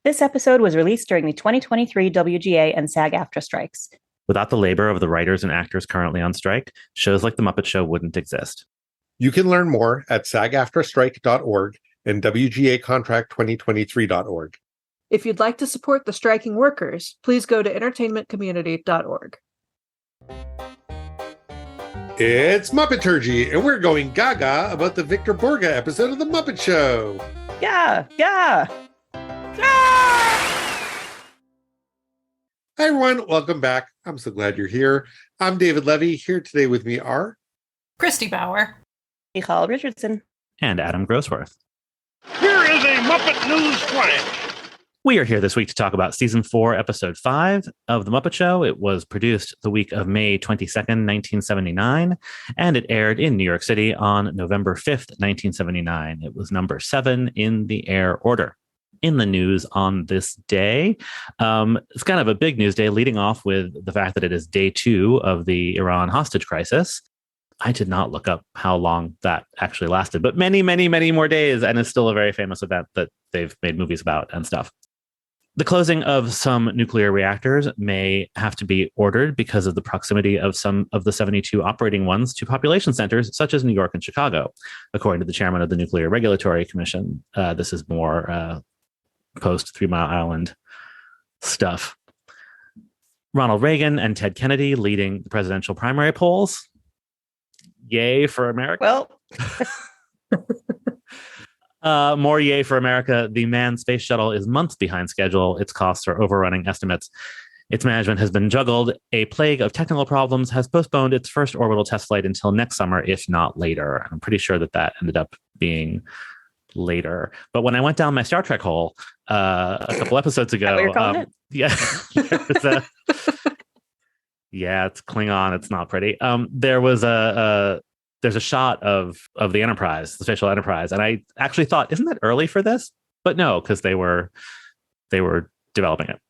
This episode was released during the 2023 WGA and SAG-AFTRA strikes. Without the labor of the writers and actors currently on strike, shows like The Muppet Show wouldn't exist. You can learn more at SAG-AFTRAstrike.org and WGAcontract2023.org. If you'd like to support the striking workers, please go to entertainmentcommunity.org. It's Muppeturgy, and we're going gaga about the Victor Borge episode of The Muppet Show. Yeah. Hi, everyone. Welcome back. I'm so glad you're here. I'm David Levy. Here today with me are Christy Bauer, Michal Richardson, and Adam Grossworth. Here is a Muppet News Flash. We are here this week to talk about Season 4, Episode 5 of The Muppet Show. It was produced the week of May 22nd, 1979, and it aired in New York City on November 5th, 1979. It was number 7 in the air order. In the news on this day, it's kind of a big news day, leading off with the fact that it is day 2 of the Iran hostage crisis. I did not look up how long that actually lasted, but many, many, many more days, and it's still a very famous event that they've made movies about and stuff. The closing of some nuclear reactors may have to be ordered because of the proximity of some of the 72 operating ones to population centers, such as New York and Chicago, according to the chairman of the Nuclear Regulatory Commission. This is more post 3 Mile Island stuff. Ronald Reagan and Ted Kennedy leading the presidential primary polls. Yay for America. Well, more yay for America. The manned space shuttle is months behind schedule. Its costs are overrunning estimates. Its management has been juggled. A plague of technical problems has postponed its first orbital test flight until next summer, if not later. I'm pretty sure that ended up being later. But when I went down my Star Trek hole a couple episodes ago, what you're calling it? Yeah, yeah, it's Klingon. It's not pretty. There's a shot of the Enterprise, the spatial Enterprise, and I actually thought, isn't that early for this? But no, because they were developing it.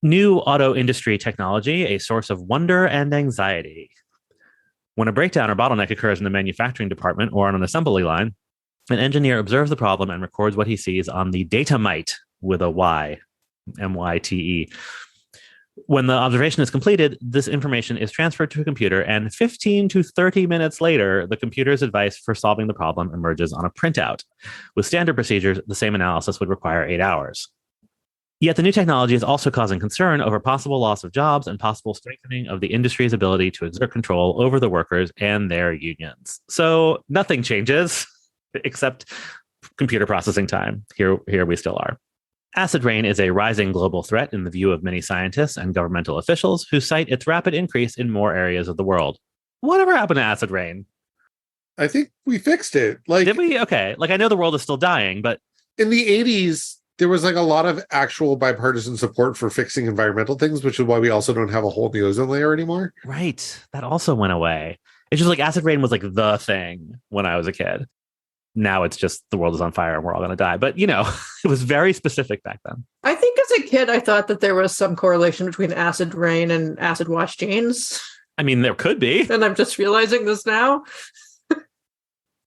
New auto industry technology, a source of wonder and anxiety. When a breakdown or bottleneck occurs in the manufacturing department or on an assembly line, an engineer observes the problem and records what he sees on the datamite with a Y, MYTE. When the observation is completed, this information is transferred to a computer, and 15 to 30 minutes later, the computer's advice for solving the problem emerges on a printout. With standard procedures, the same analysis would require 8 hours. Yet the new technology is also causing concern over possible loss of jobs and possible strengthening of the industry's ability to exert control over the workers and their unions. So nothing changes except computer processing time. Here we still are. Acid rain is a rising global threat in the view of many scientists and governmental officials who cite its rapid increase in more areas of the world. Whatever happened to acid rain? I think we fixed it. Did we? Okay. I know the world is still dying, but in the 80s, there was a lot of actual bipartisan support for fixing environmental things, which is why we also don't have a hole in the ozone layer anymore. Right. That also went away. It's just acid rain was the thing when I was a kid. Now it's just the world is on fire and we're all going to die. But, it was very specific back then. I think as a kid, I thought that there was some correlation between acid rain and acid wash jeans. I mean, there could be. And I'm just realizing this now.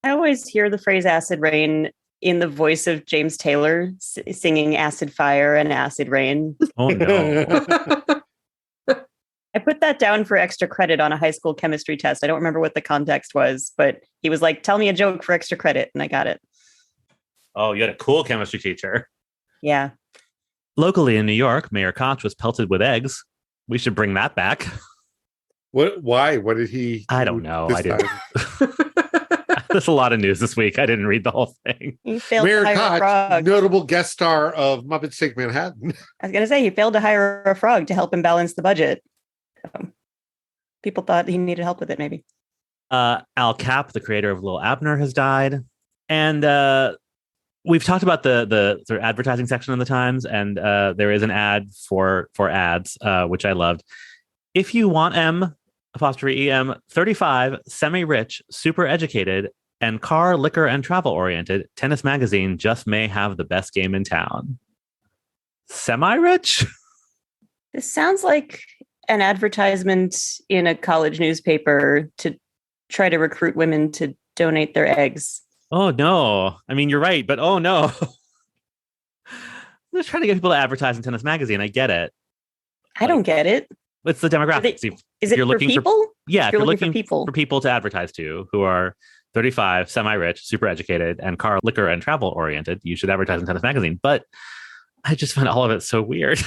I always hear the phrase acid rain in the voice of James Taylor singing Acid Fire and Acid Rain. Oh, no. I put that down for extra credit on a high school chemistry test. I don't remember what the context was, but he was like, tell me a joke for extra credit. And I got it. Oh, you had a cool chemistry teacher. Yeah. Locally in New York, Mayor Koch was pelted with eggs. We should bring that back. What? Why? What did he? I don't know. I didn't. There's a lot of news this week. I didn't read the whole thing. He failed Mayor to hire a Koch, frog. notable guest star of Muppets Take Manhattan. I was going to say, he failed to hire a frog to help him balance the budget. People thought he needed help with it, maybe. Al Capp, the creator of Lil Abner, has died. And we've talked about the sort of advertising section of the Times, and there is an ad for ads, which I loved. If you want M''EM, 35, semi-rich, super educated, and car, liquor, and travel-oriented, Tennis Magazine just may have the best game in town. Semi-rich? This sounds like an advertisement in a college newspaper to try to recruit women to donate their eggs. Oh, no. I mean, you're right, but oh, no. They're trying to get people to advertise in Tennis Magazine. I get it. I don't get it. It's the demographics. Is it for people? If you're looking for people to advertise to who are 35, semi-rich, super educated, and car, liquor, and travel oriented, you should advertise in Tennis Magazine. But I just find all of it so weird.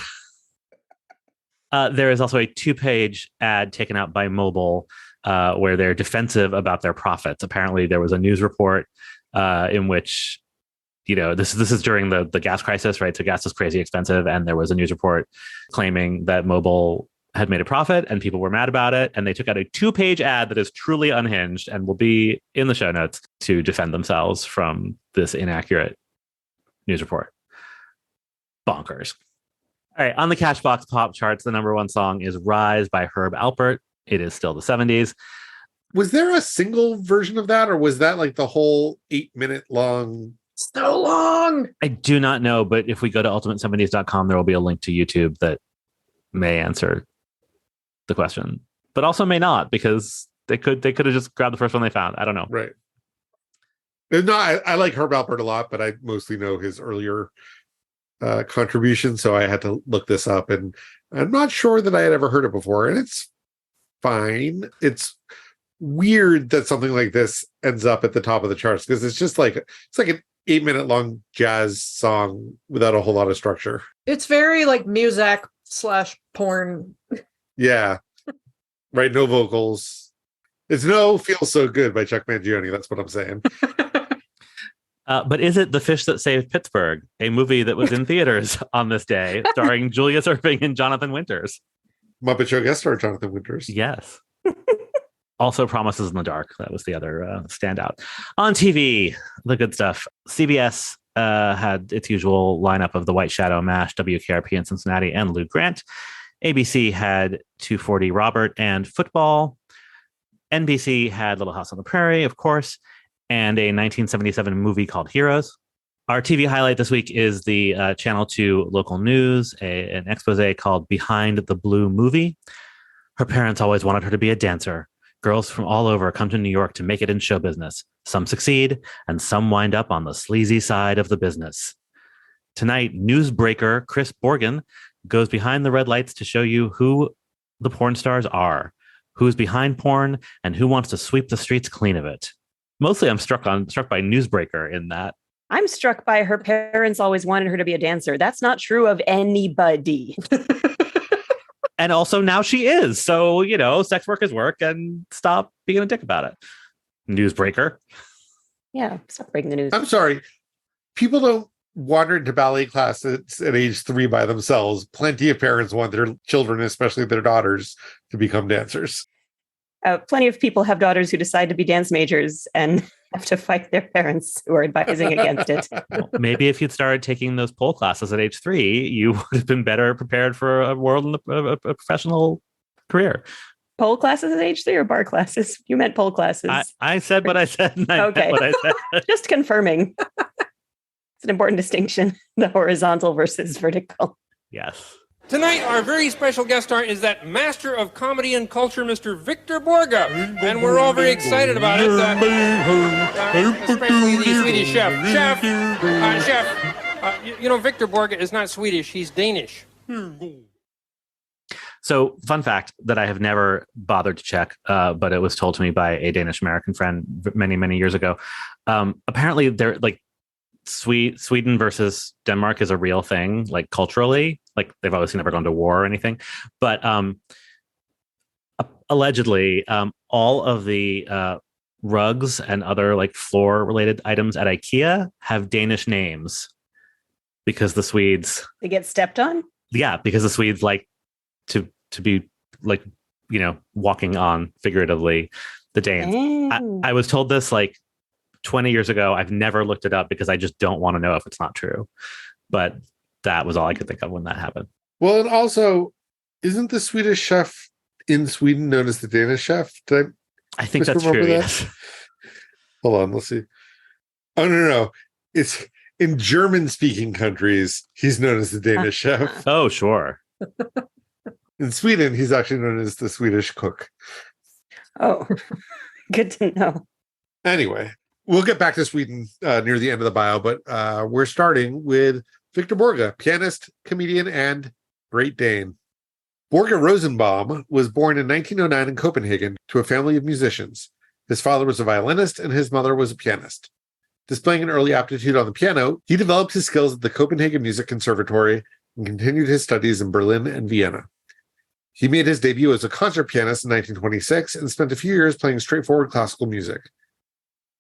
There is also a 2-page ad taken out by Mobile where they're defensive about their profits. Apparently, there was a news report in which, this is during the gas crisis, right? So gas is crazy expensive, and there was a news report claiming that Mobile had made a profit, and people were mad about it. And they took out a 2-page ad that is truly unhinged and will be in the show notes to defend themselves from this inaccurate news report. Bonkers. All right, on the Cashbox Pop charts, the number 1 song is Rise by Herb Alpert. It is still the 70s. Was there a single version of that, or was that like the whole 8-minute long? So long. I do not know, but if we go to ultimate70s.com, there will be a link to YouTube that may answer the question, but also may not, because they could have just grabbed the first one they found. I don't know. Right. No, I like Herb Alpert a lot, but I mostly know his earlier contribution, so I had to look this up, and I'm not sure that I had ever heard it before, and it's fine. It's weird that something like this ends up at the top of the charts, because it's like an 8-minute long jazz song without a whole lot of structure. It's very like Muzak/porn. Yeah. Right. No vocals. It's no Feels So Good by Chuck Mangione. That's what I'm saying. But is it The Fish That Saved Pittsburgh, a movie that was in theaters on this day, starring Julius Erving and Jonathan Winters? Muppet Show guest star Jonathan Winters. Yes. Also Promises in the Dark. That was the other standout. On TV, the good stuff. CBS had its usual lineup of The White Shadow, MASH, WKRP in Cincinnati, and Lou Grant. ABC had 240 Robert and football. NBC had Little House on the Prairie, of course, and a 1977 movie called Heroes. Our TV highlight this week is the Channel 2 local news, an expose called Behind the Blue Movie. Her parents always wanted her to be a dancer. Girls from all over come to New York to make it in show business. Some succeed, and some wind up on the sleazy side of the business. Tonight, newsbreaker Chris Borgen goes behind the red lights to show you who the porn stars are, who's behind porn, and who wants to sweep the streets clean of it. Mostly, I'm struck by newsbreaker in that. I'm struck by her parents always wanted her to be a dancer. That's not true of anybody. And also now she is. So, sex work is work, and stop being a dick about it. Newsbreaker. Yeah, stop breaking the news. I'm sorry. People don't wander into ballet classes at age 3 by themselves. Plenty of parents want their children, especially their daughters, to become dancers. Plenty of people have daughters who decide to be dance majors and have to fight their parents who are advising against it. Well, maybe if you'd started taking those pole classes at age 3, you would have been better prepared for a world in a professional career. Pole classes at age 3 or bar classes? You meant pole classes. I said what I said, and I meant what I said. Just confirming. It's an important distinction, the horizontal versus vertical. Yes. Tonight, our very special guest star is that master of comedy and culture, Mr. Victor Borge. And we're all very excited about it, especially the Swedish chef. Chef, Victor Borge is not Swedish, he's Danish. So, fun fact that I have never bothered to check, but it was told to me by a Danish-American friend many, many years ago. Apparently, they're like, Sweden versus Denmark is a real thing, like culturally, like they've obviously never gone to war or anything, but allegedly all of the rugs and other like floor related items at IKEA have Danish names because the Swedes, they get stepped on. Yeah, because the Swedes like to be like, walking on figuratively the Danes. I was told this like 20 years ago. I've never looked it up because I just don't want to know if it's not true. But that was all I could think of when that happened. Well, and also, isn't the Swedish chef in Sweden known as the Danish chef? I think that's true. That? Yes. Hold on, let's see. Oh, no. It's in German-speaking countries, he's known as the Danish chef. Oh, sure. In Sweden, he's actually known as the Swedish cook. Oh, good to know. Anyway, we'll get back to Sweden near the end of the bio, but we're starting with Victor Borge, pianist, comedian, and Great Dane. Borge Rosenbaum was born in 1909 in Copenhagen to a family of musicians. His father was a violinist and his mother was a pianist. Displaying an early aptitude on the piano, he developed his skills at the Copenhagen Music Conservatory and continued his studies in Berlin and Vienna. He made his debut as a concert pianist in 1926 and spent a few years playing straightforward classical music.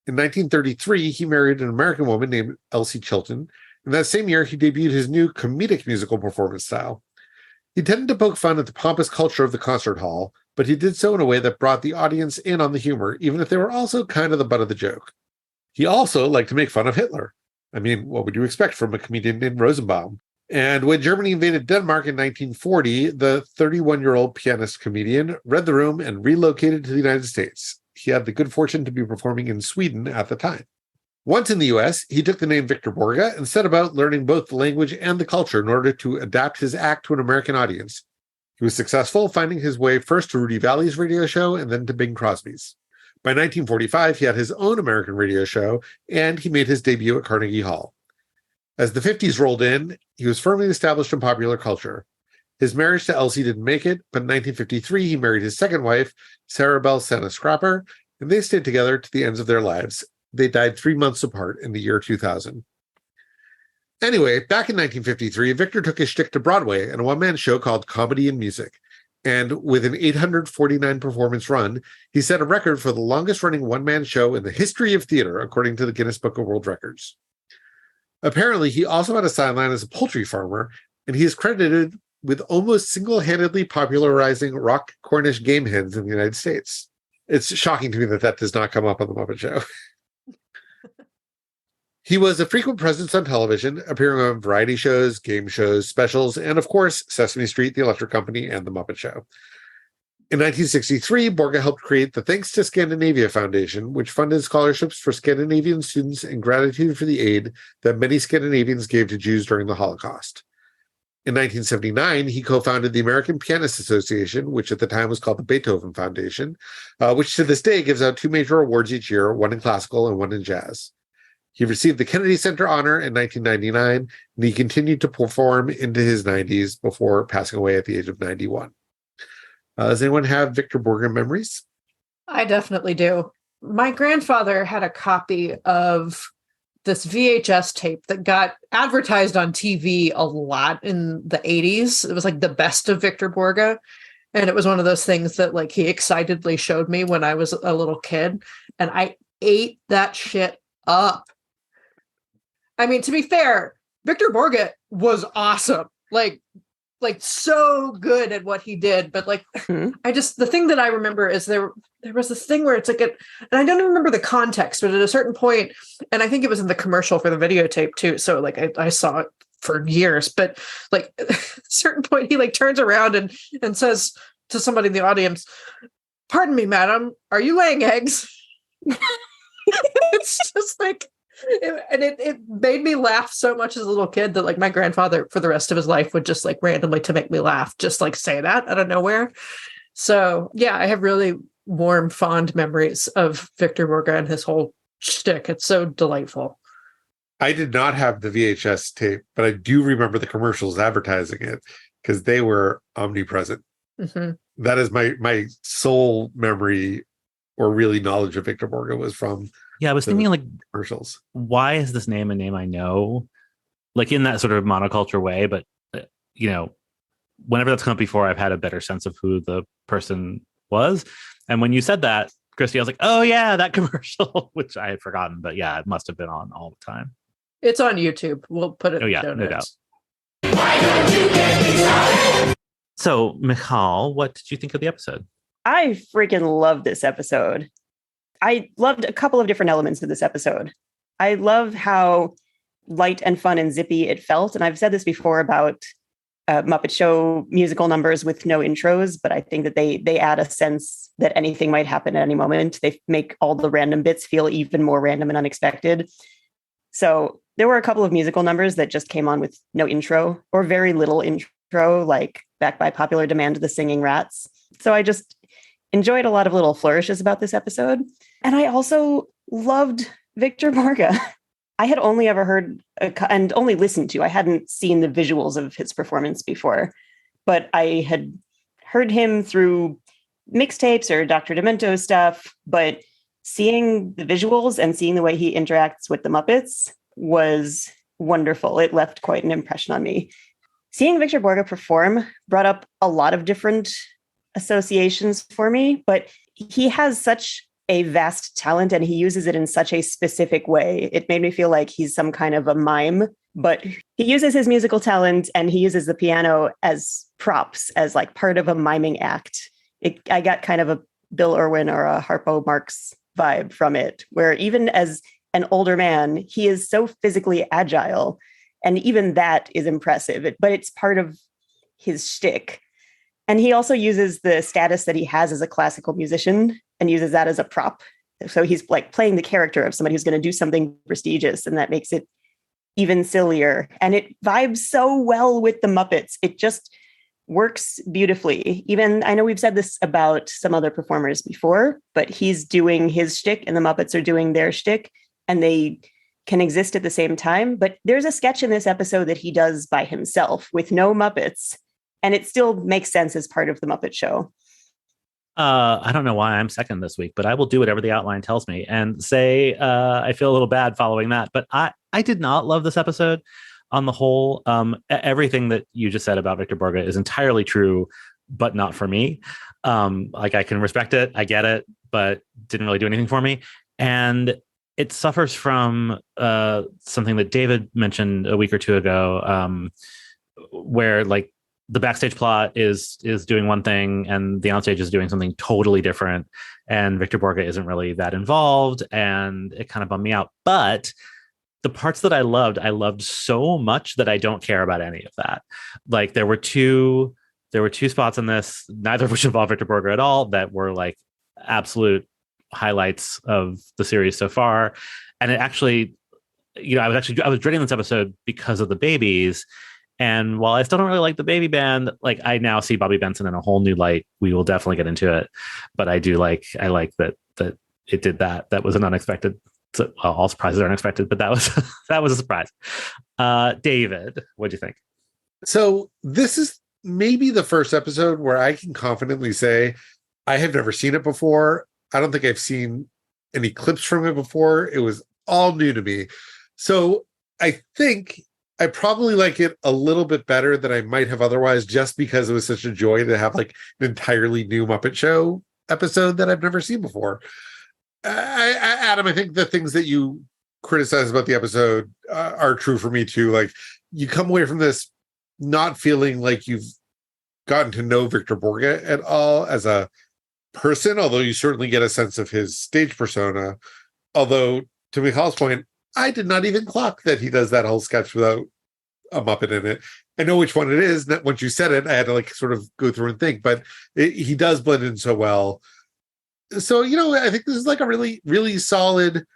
In 1933, he married an American woman named Elsie Chilton. In that same year, he debuted his new comedic musical performance style. He tended to poke fun at the pompous culture of the concert hall, but he did so in a way that brought the audience in on the humor, even if they were also kind of the butt of the joke. He also liked to make fun of Hitler. I mean, what would you expect from a comedian named Rosenbaum? And when Germany invaded Denmark in 1940, the 31-year-old pianist comedian read the room and relocated to the United States. He had the good fortune to be performing in Sweden at the time. Once in the US, he took the name Victor Borge and set about learning both the language and the culture in order to adapt his act to an American audience. He was successful, finding his way first to Rudy Valley's radio show and then to Bing Crosby's. By 1945, he had his own American radio show, and he made his debut at Carnegie Hall. As the 50s rolled in, he was firmly established in popular culture. His marriage to Elsie didn't make it, but in 1953, he married his second wife, Sarah Bell Senna Scrapper, and they stayed together to the ends of their lives. They died 3 months apart in the year 2000. Anyway, back in 1953, Victor took his shtick to Broadway in a one-man show called Comedy and Music. And with an 849 performance run, he set a record for the longest-running one-man show in the history of theater, according to the Guinness Book of World Records. Apparently, he also had a sideline as a poultry farmer, and he is credited with almost single-handedly popularizing rock Cornish game hens in the United States. It's shocking to me that does not come up on The Muppet Show. He was a frequent presence on television, appearing on variety shows, game shows, specials, and of course, Sesame Street, The Electric Company, and The Muppet Show. In 1963, Borge helped create the Thanks to Scandinavia Foundation, which funded scholarships for Scandinavian students in gratitude for the aid that many Scandinavians gave to Jews during the Holocaust. In 1979, he co-founded the American Pianists Association, which at the time was called the Beethoven Foundation, which to this day gives out 2 major awards each year, one in classical and one in jazz. He received the Kennedy Center honor in 1999, and he continued to perform into his 90s before passing away at the age of 91. Does anyone have Victor Borge memories? I definitely do. My grandfather had a copy of this VHS tape that got advertised on TV a lot in the 80s. It was like the best of Victor Borge. And it was one of those things that like he excitedly showed me when I was a little kid. And I ate that shit up. I mean, to be fair, Victor Borge was awesome. Like so good at what he did. But like, the thing that I remember is there was this thing where it's like, and I don't even remember the context, but at a certain point, and I think it was in the commercial for the videotape too. So like, I saw it for years, but like at a certain point, he like turns around and says to somebody in the audience, "Pardon me, madam, are you laying eggs?" It's just like, it made me laugh so much as a little kid that like my grandfather for the rest of his life would just like randomly to make me laugh, just like say that out of nowhere. So yeah, I have really warm, fond memories of Victor Borge and his whole shtick. It's so delightful. I did not have the VHS tape, but I do remember the commercials advertising it because they were omnipresent. Mm-hmm. That is my sole memory or really knowledge of Victor Borge was from. Yeah, I was thinking like commercials. Why is this name a name I know? Like in that sort of monoculture way, but whenever that's come up before, I've had a better sense of who the person was. And when you said that, Christy, I was like, oh yeah, that commercial, which I had forgotten. But yeah, it must have been on all the time. It's on YouTube. We'll put it in the show notes. No doubt. Why don't you get me started? So, Michal, what did you think of the episode? I freaking love this episode. I loved a couple of different elements of this episode. I love how light and fun and zippy it felt. And I've said this before about Muppet Show musical numbers with no intros, but I think that they add a sense that anything might happen at any moment. They make all the random bits feel even more random and unexpected. So there were a couple of musical numbers that just came on with no intro or very little intro, like backed by popular demand, The Singing Rats. So I just enjoyed a lot of little flourishes about this episode. And I also loved Victor Borge. I had only ever heard and only listened to, I hadn't seen the visuals of his performance before, but I had heard him through mixtapes or Dr. Demento's stuff, but seeing the visuals and seeing the way he interacts with the Muppets was wonderful. It left quite an impression on me. Seeing Victor Borge perform brought up a lot of different associations for me, but he has such a vast talent and he uses it in such a specific way. It made me feel like he's some kind of a mime, but he uses his musical talent and he uses the piano as props, as like part of a miming act. I got kind of a Bill Irwin or a Harpo Marx vibe from it, where even as an older man, he is so physically agile. And even that is impressive, but it's part of his shtick. And he also uses the status that he has as a classical musician and uses that as a prop. So he's like playing the character of somebody who's going to do something prestigious, and that makes it even sillier. And it vibes so well with the Muppets. It just works beautifully. Even, I know we've said this about some other performers before, but he's doing his shtick and the Muppets are doing their shtick, and they can exist at the same time. But there's a sketch in this episode that he does by himself with no Muppets, and it still makes sense as part of the Muppet Show. I don't know why I'm second this week, but I will do whatever the outline tells me and say I feel a little bad following that. But I did not love this episode on the whole. Everything that you just said about Victor Borge is entirely true, but not for me. Like, I can respect it, I get it, but didn't really do anything for me. And it suffers from something that David mentioned a week or two ago, where like the backstage plot is doing one thing and the onstage is doing something totally different. And Victor Borge isn't really that involved, and it kind of bummed me out. But the parts that I loved so much that I don't care about any of that. Like, there were two spots in this, neither of which involved Victor Borge at all, that were like absolute highlights of the series so far. And it actually, I was dreading this episode because of the babies. And while I still don't really like the baby band, like, I now see Bobby Benson in a whole new light. We will definitely get into it, but I like that it did that. That was an unexpected. So, well, all surprises are unexpected, but that was a surprise. David, what'd you think? So this is maybe the first episode where I can confidently say I have never seen it before. I don't think I've seen any clips from it before. It was all new to me. So I think I probably like it a little bit better than I might have otherwise, just because it was such a joy to have like an entirely new Muppet Show episode that I've never seen before. Adam, I think the things that you criticize about the episode are true for me too. Like, you come away from this not feeling like you've gotten to know Victor Borge at all as a person, although you certainly get a sense of his stage persona. Although, to Michal's point, I did not even clock that he does that whole sketch without a Muppet in it. I know which one it is. Once you said it, I had to like sort of go through and think, but he does blend in so well. So, I think this is like a really, really solid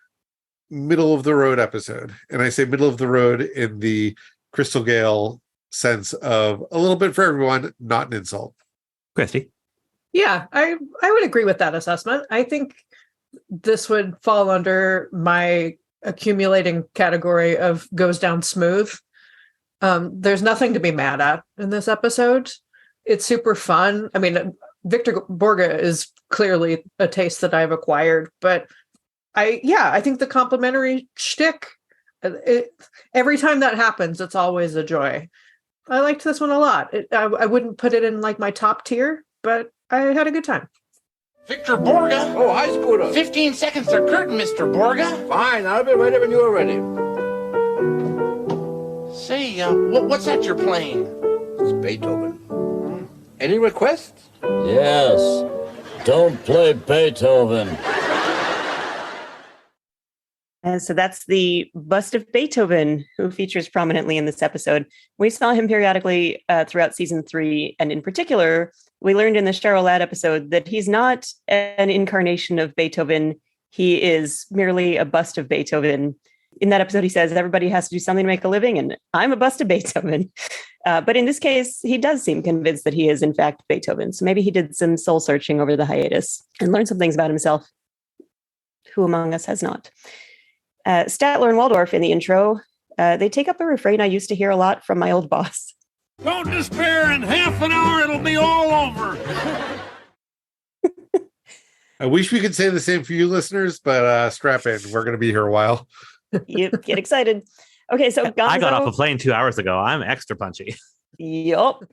middle of the road episode. And I say middle of the road in the Crystal Gale sense of a little bit for everyone, not an insult. Christy? Yeah, I would agree with that assessment. I think this would fall under my accumulating category of goes down smooth. There's nothing to be mad at in this episode. It's super fun. I mean, Victor Borge is clearly a taste that I've acquired, but I think the complimentary shtick, every time that happens, it's always a joy. I liked this one a lot. I wouldn't put it in like my top tier, but I had a good time. Victor Borge? Oh, hi, Scooter. 15 seconds to curtain, Mr. Borge. Fine, I'll be ready when you're ready. Say, what's that you're playing? It's Beethoven. Any requests? Yes. Don't play Beethoven. And so that's the bust of Beethoven, who features prominently in this episode. We saw him periodically throughout season 3. And in particular, we learned in the Cheryl Ladd episode that he's not an incarnation of Beethoven. He is merely a bust of Beethoven. In that episode, he says, everybody has to do something to make a living, and I'm a bust of Beethoven. But in this case, he does seem convinced that he is, in fact, Beethoven. So maybe he did some soul searching over the hiatus and learned some things about himself. Who among us has not? Statler and Waldorf in the intro, they take up a refrain I used to hear a lot from my old boss. Don't despair, in half an hour it'll be all over. I wish we could say the same for you listeners, but strap in. We're going to be here a while. You get excited. Okay, so Gonzo... I got off a plane 2 hours ago. I'm extra punchy. Yup.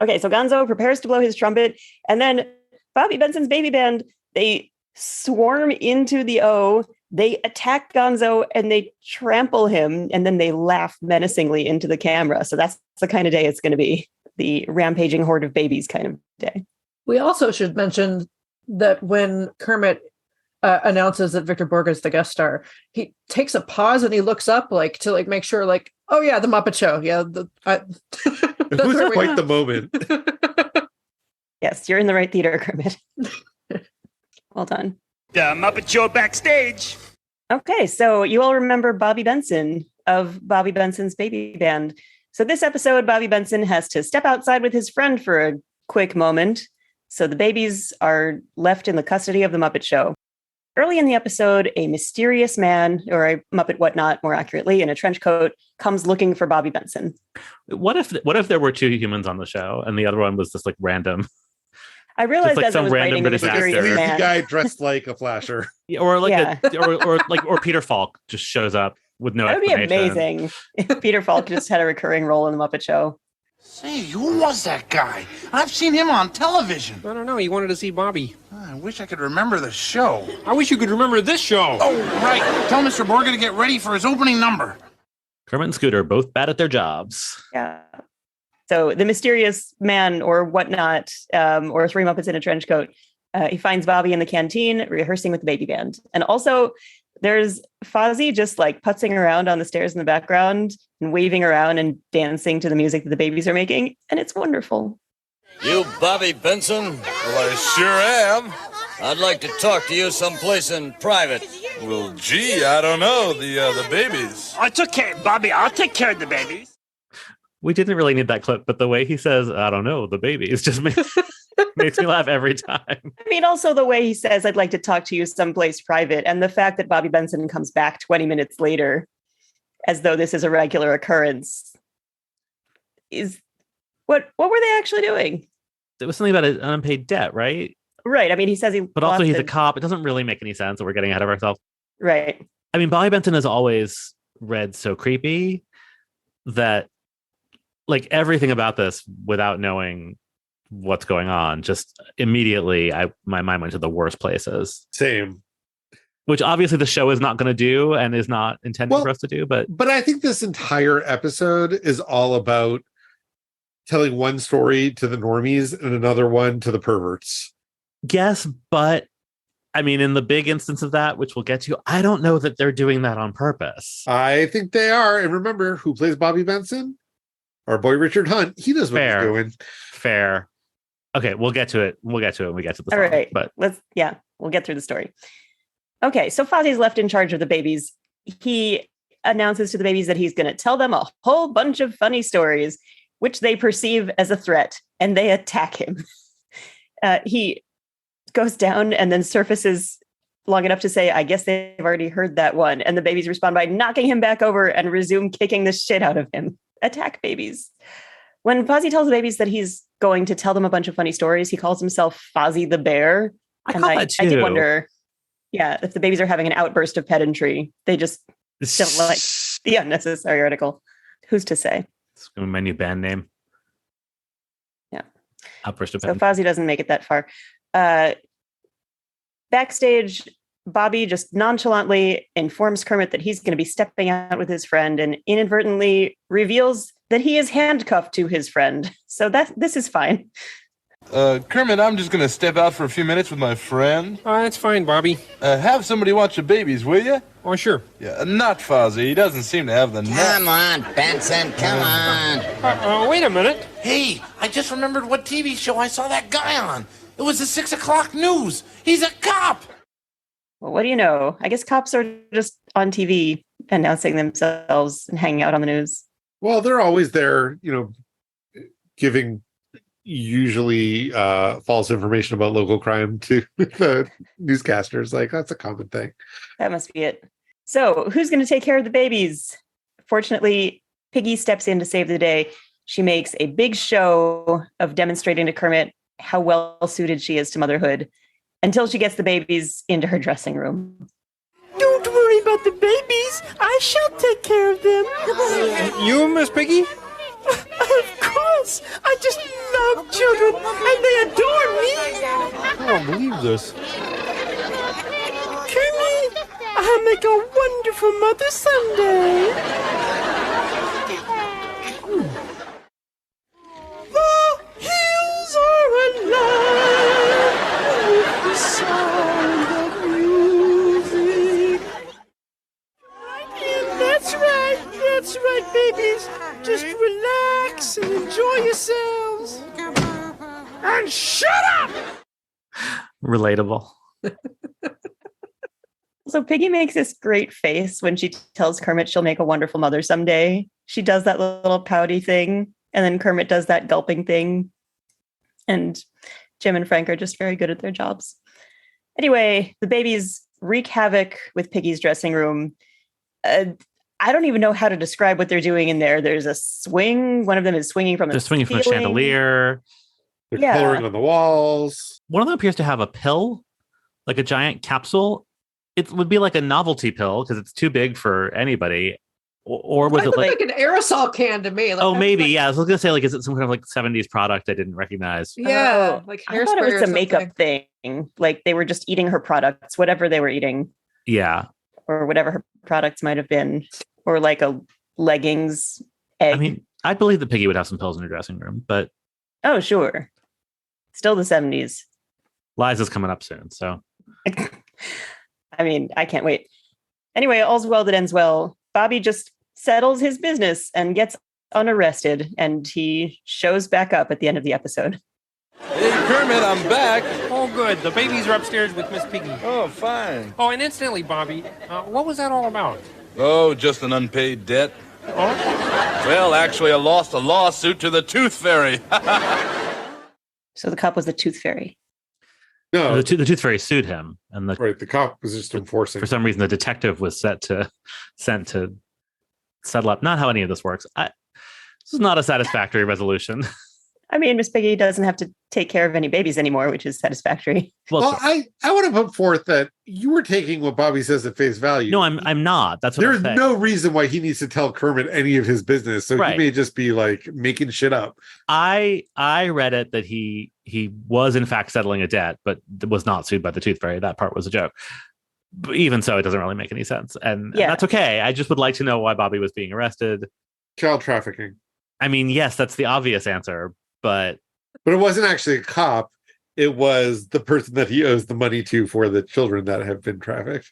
Okay, so Gonzo prepares to blow his trumpet, and then Bobby Benson's baby band, they swarm into the O, they attack Gonzo, and they trample him, and then they laugh menacingly into the camera. So that's the kind of day it's going to be, the rampaging horde of babies kind of day. We also should mention that when Kermit announces that Victor Borge is the guest star, he takes a pause and he looks up to make sure, oh yeah, the Muppet Show. Yeah. It was quite the moment. Yes, you're in the right theater, Kermit. Well done. The Muppet Show backstage. Okay, so you all remember Bobby Benson of Bobby Benson's baby band. So this episode, Bobby Benson has to step outside with his friend for a quick moment. So the babies are left in the custody of the Muppet Show. Early in the episode, a mysterious man, or a Muppet whatnot, more accurately, in a trench coat, comes looking for Bobby Benson. What if there were two humans on the show and the other one was just random? I realized like as I was writing the British mysterious actor. man. Guy dressed like a flasher. Or or Peter Falk just shows up with no That would be explanation. amazing if Peter Falk just had a recurring role in the Muppet Show. Say, who was that guy? I've seen him on television. I don't know. He wanted to see Bobby. I wish I could remember the show. I wish you could remember this show. Oh, right. Tell Mr. Borge to get ready for his opening number. Kermit and Scooter both bad at their jobs. Yeah. So the mysterious man or whatnot, or three Muppets in a trench coat, he finds Bobby in the canteen rehearsing with the baby band. And also there's Fozzie just putzing around on the stairs in the background and waving around and dancing to the music that the babies are making. And it's wonderful. You Bobby Benson? Well, I sure am. I'd like to talk to you someplace in private. Well, gee, I don't know. The babies. It's okay, Bobby. I'll take care of the babies. We didn't really need that clip, but the way he says, I don't know, the babies just makes me laugh every time. I mean, also the way he says, I'd like to talk to you someplace private. And the fact that Bobby Benson comes back 20 minutes later, as though this is a regular occurrence, is what were they actually doing? It was something about an unpaid debt, right? Right. I mean, he says but also he's a cop. It doesn't really make any sense that we're getting ahead of ourselves. Right. I mean, Bobby Benson has always read so creepy that everything about this, without knowing what's going on, just immediately my mind went to the worst places. Same. Which obviously the show is not going to do and is not intended for us to do. But I think this entire episode is all about telling one story to the normies and another one to the perverts. Yes, but I mean, in the big instance of that, which we'll get to, I don't know that they're doing that on purpose. I think they are. And remember, who plays Bobby Benson? Our boy Richard Hunt. He knows what he's doing. Fair. Okay, we'll get to it. We'll get to it when we get to the song. All right. But we'll get through the story. Okay, so Fozzie's left in charge of the babies. He announces to the babies that he's going to tell them a whole bunch of funny stories, which they perceive as a threat, and they attack him. He goes down and then surfaces long enough to say, I guess they've already heard that one. And the babies respond by knocking him back over and resume kicking the shit out of him. Attack babies. When Fozzie tells the babies that he's going to tell them a bunch of funny stories, he calls himself Fozzie the Bear. I did wonder, if the babies are having an outburst of pedantry. They just don't like the unnecessary article. Who's to say? It's going to be my new band name. Yeah. Outburst of pedantry. So Fozzie doesn't make it that far. Backstage, Bobby just nonchalantly informs Kermit that he's going to be stepping out with his friend and inadvertently reveals that he is handcuffed to his friend. So this is fine. Kermit, I'm just going to step out for a few minutes with my friend. That's fine, Bobby. Have somebody watch the babies, will you? Oh, sure. Yeah, not Fozzie. He doesn't seem to have the Come on, Benson, come on. Wait a minute. Hey, I just remembered what TV show I saw that guy on. It was the 6 o'clock news. He's a cop. Well, what do you know? I guess cops are just on TV announcing themselves and hanging out on the news. Well, they're always there, giving usually false information about local crime to the newscasters. That's a common thing. That must be it. So who's going to take care of the babies? Fortunately, Piggy steps in to save the day. She makes a big show of demonstrating to Kermit how well suited she is to motherhood until she gets the babies into her dressing room. Don't worry about the babies. I shall take care of them. You, Miss Piggy? Of course. I just love children, and they adore me. I don't believe this. Kermit, I'll make a wonderful mother someday. The hills are alive with the sound of music. Right in, that's right, babies. Just relax and enjoy yourselves. And shut up! Relatable. So Piggy makes this great face when she tells Kermit she'll make a wonderful mother someday. She does that little pouty thing, and then Kermit does that gulping thing. And Jim and Frank are just very good at their jobs. Anyway, the babies wreak havoc with Piggy's dressing room. I don't even know how to describe what they're doing in there. There's a swing. One of them is swinging from They're swinging from a chandelier. They're coloring on the walls. One of them appears to have a pill, like a giant capsule. It would be like a novelty pill because it's too big for anybody. Or was it like an aerosol can to me? Like, maybe. Like, I was going to say, like, is it some kind of like 70s product I didn't recognize? Yeah. Like I thought it was a makeup thing. Like they were just eating her products, whatever they were eating. Yeah. Or whatever her products might have been. Or like a leggings egg. I mean, I believe that Piggy would have some pills in her dressing room, but. Oh, sure. Still the 70s. Liza's coming up soon, so. I mean, I can't wait. Anyway, all's well that ends well. Bobby just settles his business and gets unarrested, and he shows back up at the end of the episode. Hey, Kermit, I'm back. Oh, good. The babies are upstairs with Miss Piggy. Oh, fine. Oh, and incidentally, Bobby, what was that all about? Oh, just an unpaid debt. Oh? Well, actually, I lost a lawsuit to the Tooth Fairy. So the cop was the Tooth Fairy. No, the Tooth Fairy sued him, and the cop was just enforcing. For some reason, the detective was sent to settle up. Not how any of this works. This is not a satisfactory resolution. I mean, Miss Piggy doesn't have to take care of any babies anymore, which is satisfactory. Well, I want to put forth that you were taking what Bobby says at face value. No, I'm not. That's what there's no reason why he needs to tell Kermit any of his business. So he may just be like making shit up. I read it that he was in fact settling a debt, but was not sued by the Tooth Fairy. That part was a joke. But even so, it doesn't really make any sense, and that's okay. I just would like to know why Bobby was being arrested. Child trafficking. I mean, yes, that's the obvious answer. But it wasn't actually a cop. It was the person that he owes the money to for the children that have been trafficked.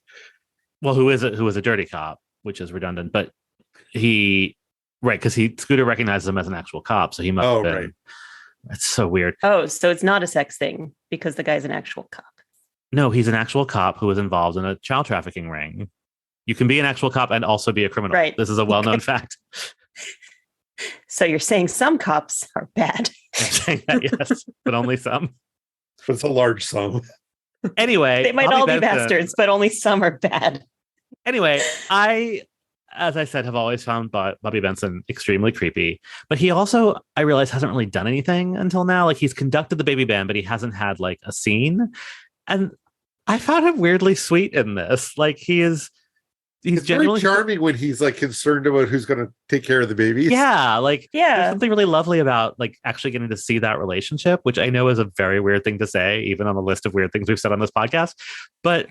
Well, who is a dirty cop, which is redundant. But because Scooter recognizes him as an actual cop, so he must have been. Right. That's so weird. Oh, so it's not a sex thing because the guy's an actual cop. No, he's an actual cop who was involved in a child trafficking ring. You can be an actual cop and also be a criminal. Right. This is a well-known fact. So you're saying some cops are bad? I'm saying that, yes, but only some. It's a large sum. Anyway, they might all be bastards, but only some are bad. Anyway, as I said, have always found Bobby Benson extremely creepy. But he also, I realize, hasn't really done anything until now. Like he's conducted the baby band, but he hasn't had like a scene. And I found him weirdly sweet in this. Like he's genuinely very charming when he's like concerned about who's going to take care of the babies. Yeah, there's something really lovely about like actually getting to see that relationship, which I know is a very weird thing to say, even on the list of weird things we've said on this podcast. But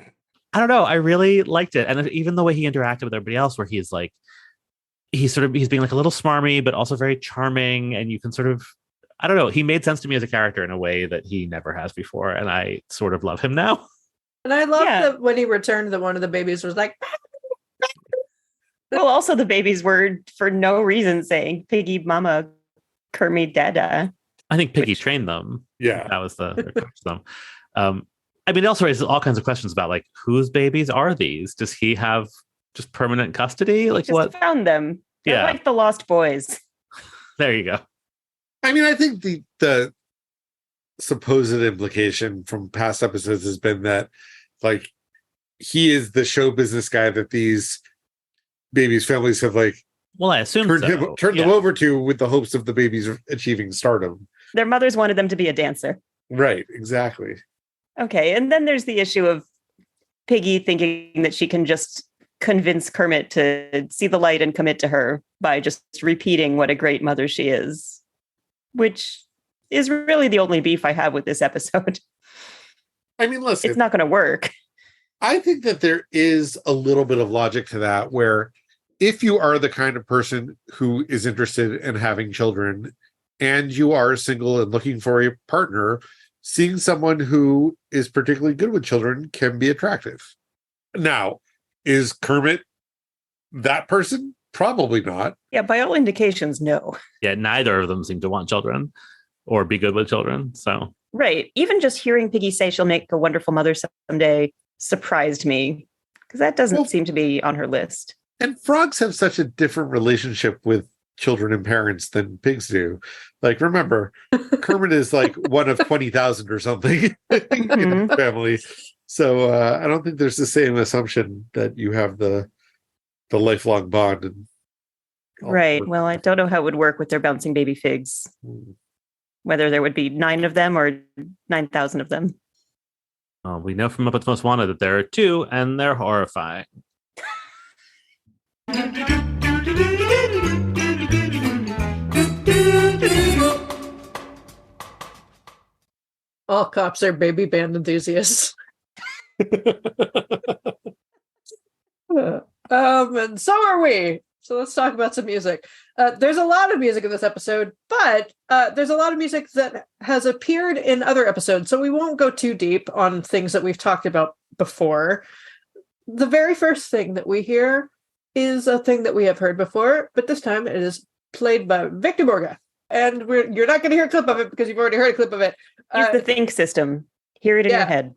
I don't know, I really liked it, and even the way he interacted with everybody else, where he's like, he's being like a little smarmy, but also very charming, and you can sort of, I don't know, he made sense to me as a character in a way that he never has before, and I sort of love him now. And I love that when he returned, that one of the babies was like. Well, also the babies were for no reason saying Piggy Mama Kermit Dada. I think Piggy trained them. Yeah. That was the them. I mean, it also raises all kinds of questions about like whose babies are these? Does he have just permanent custody? Like just what? Found them. They're like the Lost Boys. There you go. I mean, I think the supposed implication from past episodes has been that like he is the show business guy that these babies' families have like Well, I assume turned them over to with the hopes of the babies achieving stardom. Their mothers wanted them to be a dancer. Right, exactly. Okay, and then there's the issue of Piggy thinking that she can just convince Kermit to see the light and commit to her by just repeating what a great mother she is, which is really the only beef I have with this episode. I mean, listen, it's not going to work. I think that there is a little bit of logic to that, where if you are the kind of person who is interested in having children and you are single and looking for a partner, seeing someone who is particularly good with children can be attractive. Now, is Kermit that person? Probably not. Yeah, by all indications, no. Yeah, neither of them seem to want children or be good with children. So right. Even just hearing Piggy say she'll make a wonderful mother someday surprised me, because that doesn't seem to be on her list. And frogs have such a different relationship with children and parents than pigs do. Like, remember, Kermit is like one of 20,000 or something in his family. So I don't think there's the same assumption that you have the lifelong bond. And right. Well, I don't know how it would work with their bouncing baby figs. Whether there would be 9 of them or 9,000 of them. We know from Muppets Most Wanted that there are 2, and they're horrifying. All cops are baby band enthusiasts. And so are we. So let's talk about some music. There's a lot of music in this episode, but there's a lot of music that has appeared in other episodes, so we won't go too deep on things that we've talked about before. The very first thing that we hear is a thing that we have heard before, but this time it is played by Victor Borge. And you're not going to hear a clip of it because you've already heard a clip of it. Use the think system. Hear it in your head.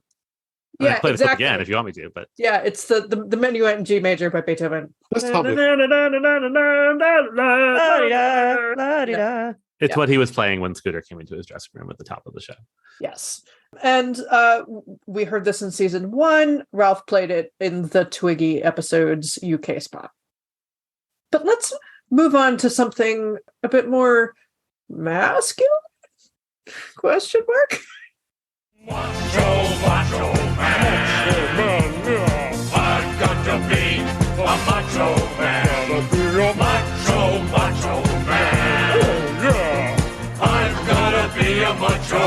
Yeah, play the clip again if you want me to, but yeah, it's the Minuet in G major by Beethoven. It's what he was playing when Scooter came into his dressing room at the top of the show. Yes. And we heard this in season 1. Ralph played it in the Twiggy episode's UK spot. But let's move on to something a bit more masculine? Question mark? Macho man, yeah. I've got to be a macho man. Macho man. Oh, yeah. I've got to be a macho.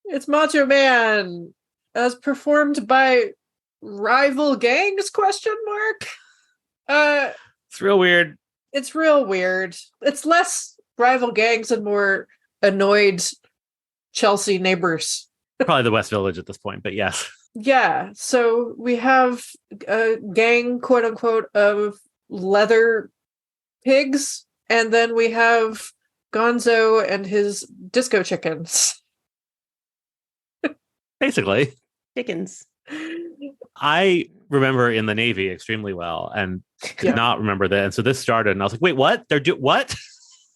It's Macho Man, as performed by rival gangs, question mark? It's real weird. It's real weird. It's less rival gangs and more annoyed Chelsea neighbors. Probably the West Village at this point, but yes. Yeah, so we have a gang, quote unquote, of leather pigs, and then we have Gonzo and his disco chickens. Basically. Chickens. I remember in the Navy extremely well and could not remember that. And so this started and I was like, wait, what? They're what?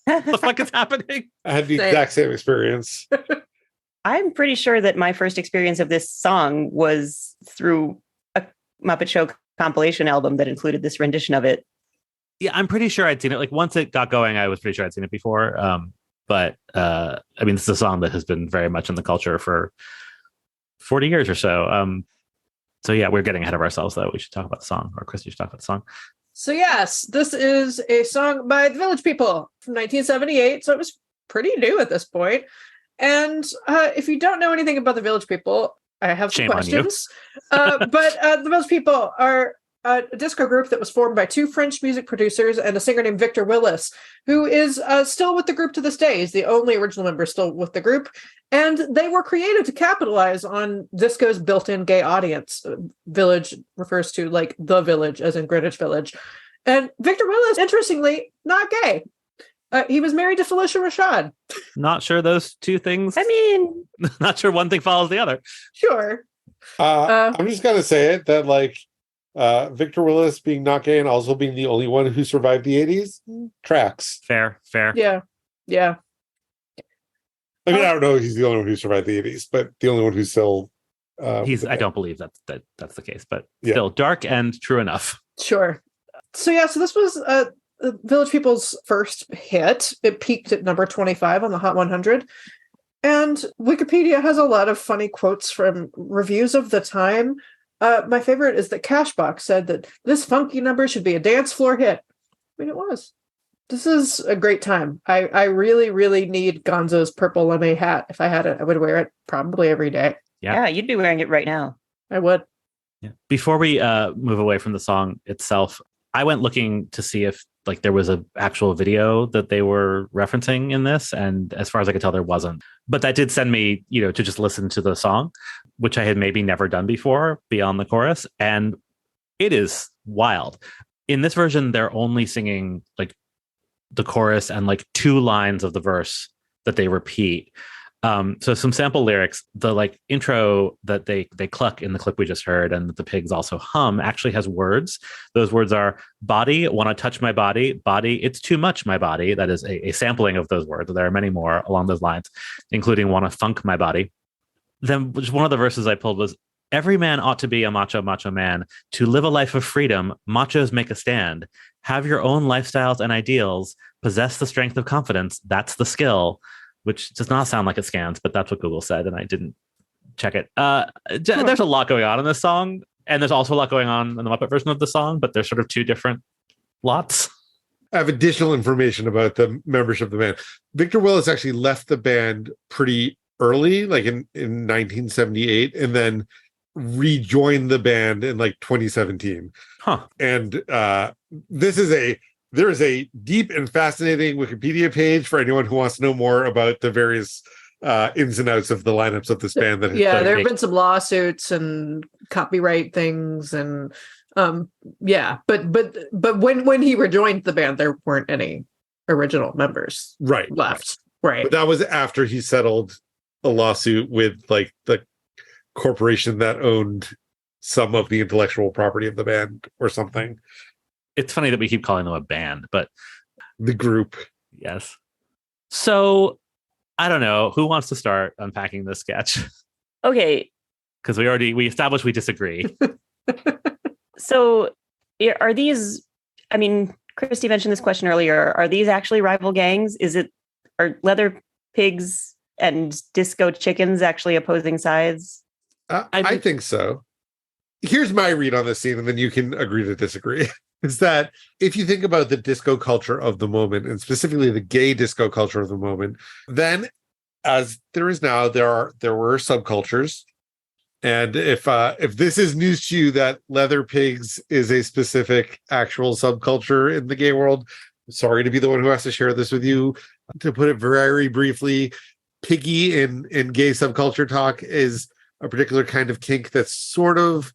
What the fuck is happening? I had the exact same experience. I'm pretty sure that my first experience of this song was through a Muppet Show compilation album that included this rendition of it. Yeah, I'm pretty sure I'd seen it. Like once it got going, I was pretty sure I'd seen it before. But I mean, this is a song that has been very much in the culture for 40 years or so. So yeah, we're getting ahead of ourselves though. We should talk about the song, or Chris, you should talk about the song. So yes, this is a song by the Village People from 1978. So it was pretty new at this point. And if you don't know anything about the Village People, I have some questions. But the Village People are a disco group that was formed by 2 French music producers and a singer named Victor Willis, who is still with the group to this day. He's the only original member still with the group. And they were created to capitalize on disco's built-in gay audience. Village refers to like the village, as in Greenwich Village. And Victor Willis, interestingly, not gay. He was married to Felicia Rashad. Not sure those two things. I mean, not sure one thing follows the other. Sure. I'm just gonna say it that like Victor Willis being not gay and also being the only one who survived the 80s tracks. Fair. Yeah. I mean, I don't know if he's the only one who survived the 80s, but the only one who's still. I don't believe that's the case, but still dark and true enough. Sure. So this was Village People's first hit. It peaked at number 25 on the Hot 100. And Wikipedia has a lot of funny quotes from reviews of the time. My favorite is that Cashbox said that this funky number should be a dance floor hit. I mean, it was. This is a great time. I really, really need Gonzo's purple lame hat. If I had it, I would wear it probably every day. Yeah, you'd be wearing it right now. I would. Yeah. Before we move away from the song itself, I went looking to see if like there was an actual video that they were referencing in this, and as far as I could tell, there wasn't. But that did send me, to just listen to the song, which I had maybe never done before beyond the chorus, and it is wild. In this version, they're only singing like the chorus and like 2 lines of the verse that they repeat. So some sample lyrics, the like intro that they cluck in the clip we just heard and that the pigs also hum actually has words. Those words are body, want to touch my body, it's too much my body. That is a sampling of those words. There are many more along those lines, including want to funk my body. Then just one of the verses I pulled was, every man ought to be a macho man. To live a life of freedom, machos make a stand. Have your own lifestyles and ideals. Possess the strength of confidence. That's the skill. Which does not sound like it scans, but that's what Google said, and I didn't check it. There's a lot going on in this song, and there's also a lot going on in the Muppet version of the song, but there's sort of 2 different lots. I have additional information about the membership of the band. Victor Willis actually left the band pretty early, like in 1978, and then rejoined the band in like 2017. Huh. And there is a deep and fascinating Wikipedia page for anyone who wants to know more about the various ins and outs of the lineups of this band. That there have been some lawsuits and copyright things, and but when he rejoined the band, there weren't any original members left. Right. But that was after he settled a lawsuit with like the corporation that owned some of the intellectual property of the band or something. It's funny that we keep calling them a band, but the group. Yes. So I don't know who wants to start unpacking this sketch. Okay. Because we established we disagree. So are these, I mean, Christy mentioned this question earlier. Are these actually rival gangs? Are leather pigs and disco chickens actually opposing sides? I think so. Here's my read on this scene, and then you can agree to disagree. Is that if you think about the disco culture of the moment, and specifically the gay disco culture of the moment, then as there is now, there were subcultures. And if this is news to you that leather pigs is a specific actual subculture in the gay world, sorry to be the one who has to share this with you. To put it very briefly, piggy in gay subculture talk is a particular kind of kink that's sort of,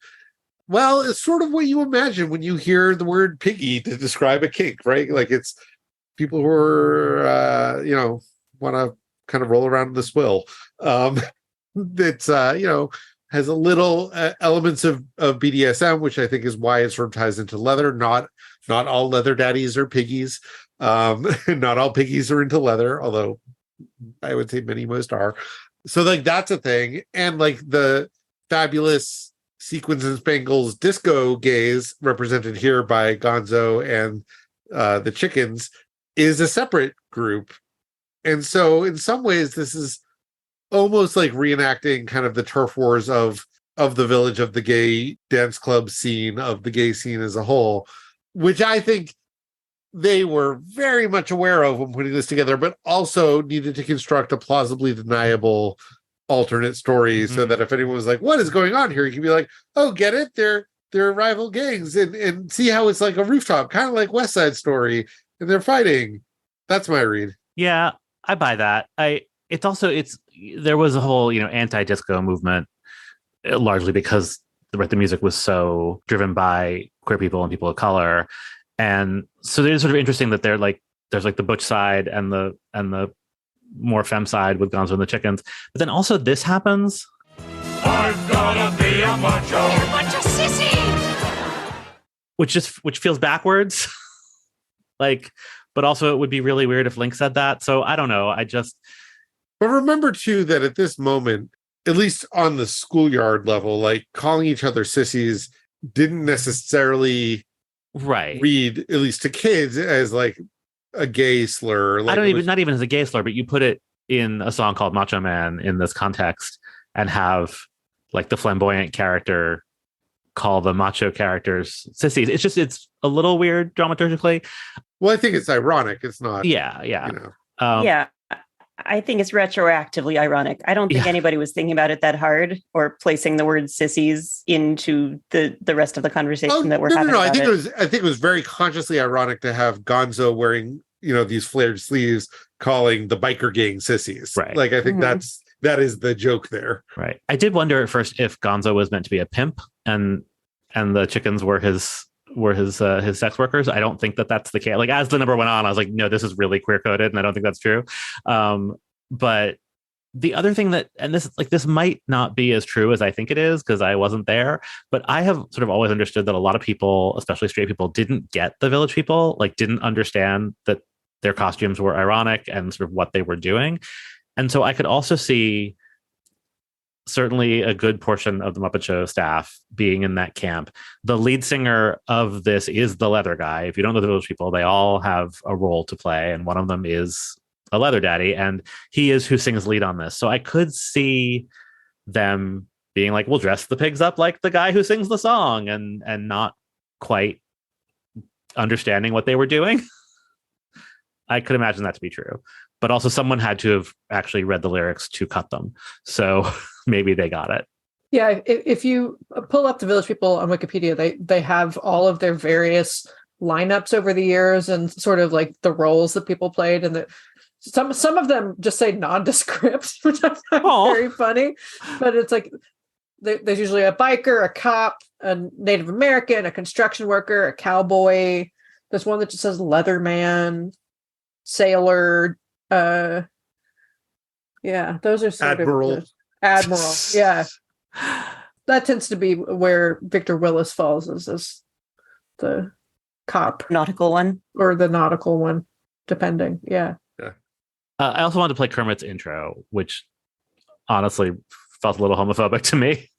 well, it's sort of what you imagine when you hear the word piggy to describe a kink, right? Like it's people who are, want to kind of roll around in the swill. It's, has a little elements of BDSM, which I think is why it sort of ties into leather. Not all leather daddies are piggies. Not all piggies are into leather, although I would say most are. So like that's a thing. And like the fabulous Sequins and Spangles disco gays represented here by Gonzo and the Chickens is a separate group. And so in some ways this is almost like reenacting kind of the turf wars of the village, of the gay dance club scene, of the gay scene as a whole, which I think they were very much aware of when putting this together, but also needed to construct a plausibly deniable alternate story so that if anyone was like, what is going on here? You can be like, oh, get it? They're their rival gangs and see how it's like a rooftop, kind of like West Side Story, and they're fighting. That's my read. Yeah, I buy that. There was a whole, anti-disco movement, largely because the music was so driven by queer people and people of color. And so it's sort of interesting that there's like the butch side and the more femme side with Gonzo and the Chickens. But then also this happens. I'm gonna be a macho. You're a bunch of sissies. Which feels backwards. But also it would be really weird if Link said that. So I don't know. But remember too that at this moment, at least on the schoolyard level, like calling each other sissies didn't necessarily read, at least to kids, as like a gay slur. Like not even as a gay slur, but you put it in a song called Macho Man in this context and have like the flamboyant character call the macho characters sissies. It's a little weird dramaturgically. Well, I think it's ironic. It's not. Yeah. Yeah. I think it's retroactively ironic. I don't think anybody was thinking about it that hard or placing the word sissies into the rest of the conversation that we're having. No. I think it was very consciously ironic to have Gonzo wearing, these flared sleeves calling the biker gang sissies. Right. Like I think that is the joke there. Right. I did wonder at first if Gonzo was meant to be a pimp and the chickens were his sex workers. I don't think that's the case. Like as the number went on, I was like, no, this is really queer coded, and I don't think that's true. But the other thing this might not be as true as I think it is because I wasn't there, but I have sort of always understood that a lot of people, especially straight people, didn't get the Village People, like didn't understand that their costumes were ironic and sort of what they were doing. And so I could also see certainly a good portion of the Muppet Show staff being in that camp. The lead singer of this is the leather guy. If you don't know the Village People, they all have a role to play, and one of them is a leather daddy, and he is who sings lead on this. So I could see them being like, we'll dress the pigs up like the guy who sings the song, and not quite understanding what they were doing. I could imagine that to be true. But also someone had to have actually read the lyrics to cut them. So maybe they got it. Yeah, if you pull up the Village People on Wikipedia, they have all of their various lineups over the years and sort of like the roles that people played. And some of them just say nondescript, which I find very funny. But it's like there's usually a biker, a cop, a Native American, a construction worker, a cowboy. There's one that just says Leatherman, sailor. Those are sort Admiral. Admiral. Yeah. That tends to be where Victor Willis falls as the cop. Nautical one. Or the nautical one, depending. Yeah. I also wanted to play Kermit's intro, which honestly felt a little homophobic to me.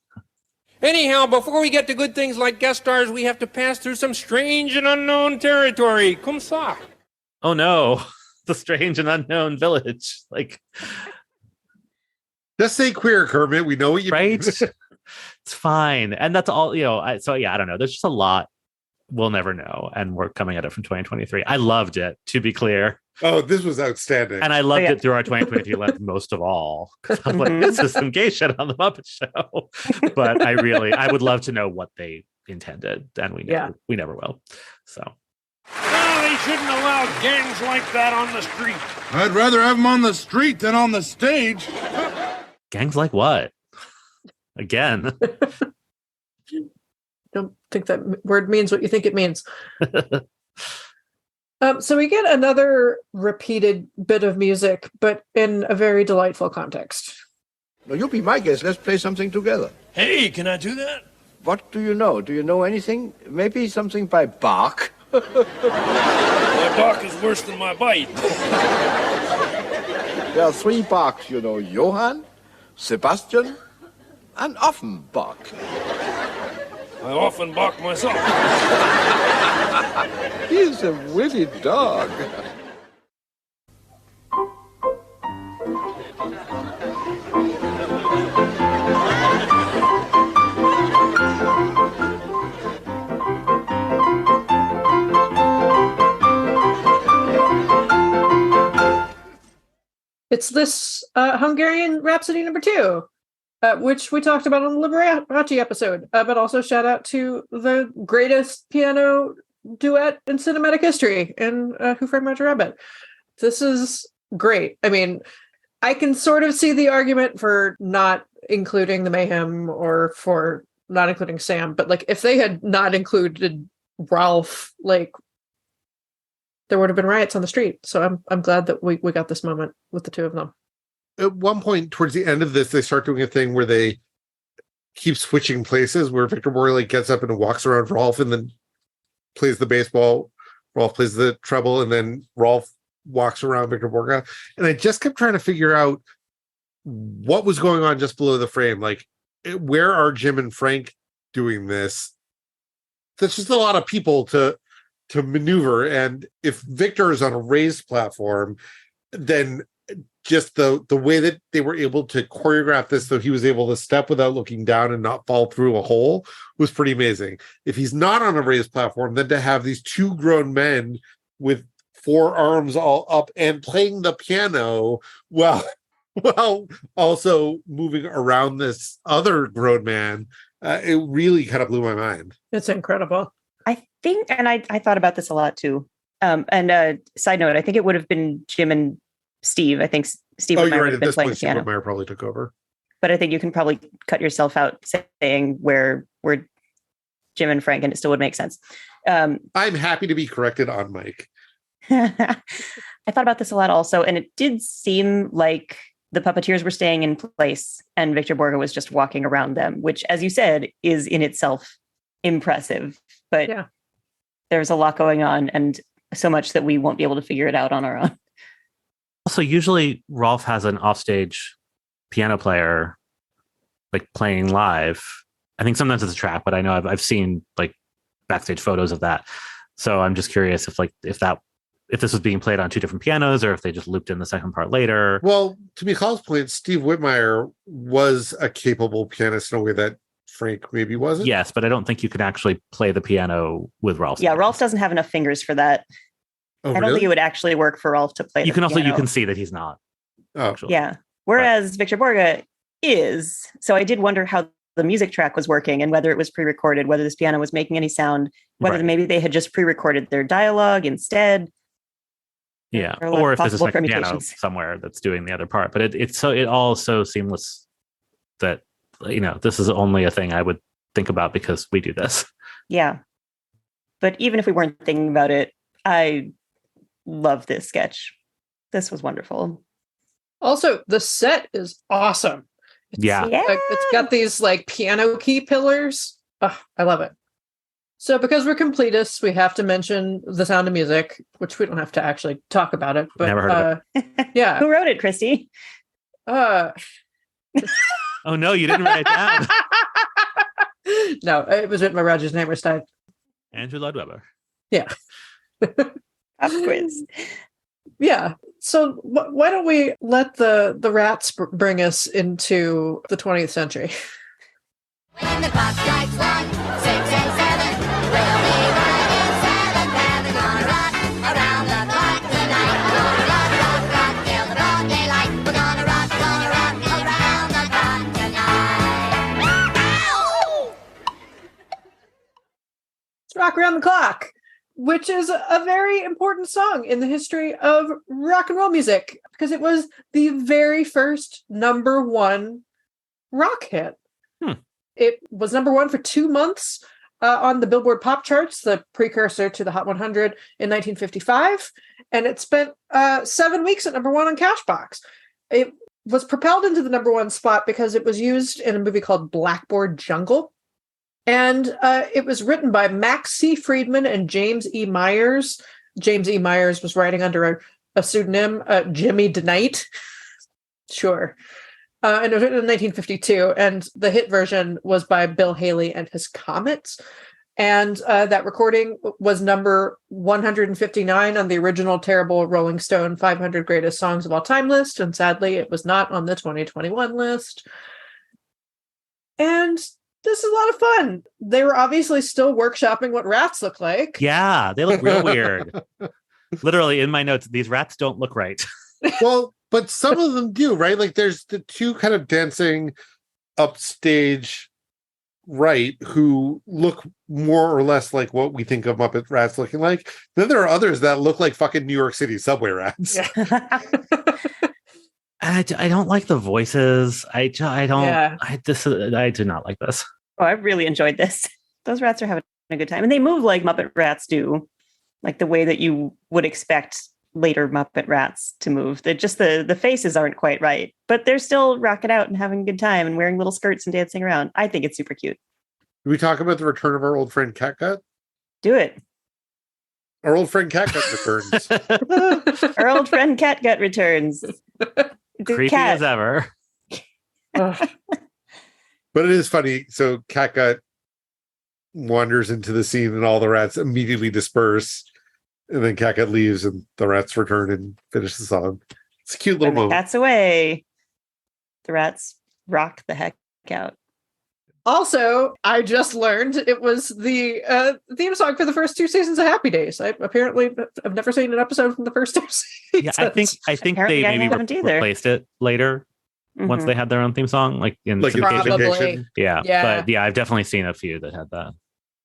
Anyhow, before we get to good things like guest stars, we have to pass through some strange and unknown territory. Comme ça. Oh no. The strange and unknown village. Like, just say queer, Kermit. We know what you mean. It's fine. And that's all, I don't know. There's just a lot we'll never know. And we're coming at it from 2023. I loved it, to be clear. Oh, this was outstanding. And I loved it through our 2023 lens most of all. I'm like, this is some gay shit on the Muppet Show. But I would love to know what they intended. And we never will. So. No, they shouldn't allow gangs like that on the street. I'd rather have them on the street than on the stage. Gangs like what? Again. Don't think that word means what you think it means. So we get another repeated bit of music, but in a very delightful context. No, you be my guest. Let's play something together. Hey, can I do that? What do you know? Do you know anything? Maybe something by Bach? My bark is worse than my bite. There are 3 Bachs, Johann, Sebastian, and Offenbach. I often bark myself. He's a witty dog. It's this Hungarian Rhapsody number 2. which we talked about on the Liberace episode, but also shout out to the greatest piano duet in cinematic history in Who Framed Roger Rabbit. This is great. I mean, I can sort of see the argument for not including the Mayhem or for not including Sam, but like if they had not included Ralph, like there would have been riots on the street. So I'm glad that we got this moment with the two of them. At one point towards the end of this, they start doing a thing where they keep switching places, where Victor Borge gets up and walks around Rolf and then plays the baseball. Rolf plays the treble, and then Rolf walks around Victor Borge. And I just kept trying to figure out what was going on just below the frame. Like, where are Jim and Frank doing this? That's just a lot of people to maneuver. And if Victor is on a raised platform, then just the way that they were able to choreograph this so he was able to step without looking down and not fall through a hole was pretty amazing. If he's not on a raised platform, then to have these two grown men with four arms all up and playing the piano while also moving around this other grown man, it really kind of blew my mind. It's incredible. I think, and I thought about this a lot too. And side note, I think it would have been Jim and Steve. I think Steve Whitmire would have been playing the piano. Steve Whitmire probably took over. But I think you can probably cut yourself out saying where Jim and Frank, and it still would make sense. I'm happy to be corrected on mic. I thought about this a lot also, and it did seem like the puppeteers were staying in place and Victor Borge was just walking around them, which, as you said, is in itself impressive. But yeah, there's a lot going on and so much that we won't be able to figure it out on our own. Also, usually Rolf has an offstage piano player like playing live. I think sometimes it's a track, but I know I've seen like backstage photos of that. So I'm just curious if this was being played on two different pianos or if they just looped in the second part later. Well, to Michal's point, Steve Whitmire was a capable pianist in a way that Frank maybe wasn't. Yes, but I don't think you can actually play the piano with Rolf. Yeah, Rolf doesn't have enough fingers for that. Oh, I don't think it would actually work for Rolf to play. You can see that he's not. Oh, actually. Yeah. Whereas Victor Borge is. So I did wonder how the music track was working and whether it was pre-recorded, whether this piano was making any sound, whether maybe they had just pre-recorded their dialogue instead. Yeah, or if there's a second piano somewhere that's doing the other part. But it all so seamless that, you know, this is only a thing I would think about because we do this. Yeah. But even if we weren't thinking about it, I love this sketch. This was wonderful. Also, the set is awesome. It's got these like piano key pillars. Oh, I love it. So because we're completists, we have to mention The Sound of Music, which we don't have to actually talk about it. But never heard of it. Yeah. Who wrote it, Christy? Oh no, you didn't write it down. No, it was written by Rogers and Hammerstein. Andrew Lloyd Webber. Yeah. Quiz. Yeah. So why don't we let the rats bring us into the 20th century? When the clock strikes 1, 6, and 7, we'll be right in 7th heaven. Gonna rock around the clock tonight. Gonna rock till the broad daylight. We're gonna rock around the clock tonight. Let's rock around the clock, which is a very important song in the history of rock and roll music because it was the very first #1 rock hit. It was #1 for 2 months on the Billboard pop charts, the precursor to the Hot 100 in 1955. And it spent 7 weeks at #1 on Cashbox. It was propelled into the #1 spot because it was used in a movie called Blackboard Jungle. And it was written by Max C. Friedman and James E. Myers. James E. Myers was writing under a pseudonym, Jimmy DeKnight. Sure. And it was written in 1952, and the hit version was by Bill Haley and his Comets. And that recording was number 159 on the original terrible Rolling Stone 500 Greatest Songs of All Time list. And sadly, it was not on the 2021 list. And this is a lot of fun. They were obviously still workshopping what rats look like. Yeah, they look real weird. Literally, in my notes, these rats don't look right. Well, but some of them do, right? Like there's the two kind of dancing upstage right who look more or less like what we think of Muppet rats looking like. Then there are others that look like fucking New York City subway rats. Yeah. I don't like the voices. I don't. Yeah. I do not like this. Oh, I really enjoyed this. Those rats are having a good time. And they move like Muppet rats do, like the way that you would expect later Muppet rats to move. The faces aren't quite right, but they're still rocking out and having a good time and wearing little skirts and dancing around. I think it's super cute. Did we talk about the return of our old friend Catgut? Do it. Our old friend Catgut returns. Our old friend Catgut returns. Creepy as ever. But it is funny. So Catgut wanders into the scene and all the rats immediately disperse. And then Catgut leaves and the rats return and finish the song. It's a cute little moment. Cats away. The rats rock the heck out. Also, I just learned it was the theme song for the first 2 seasons of Happy Days. I've never seen an episode from the first 2 seasons. Yeah, I think they maybe replaced it later once they had their own theme song, like in Probably. Yeah, but yeah, I've definitely seen a few that had that.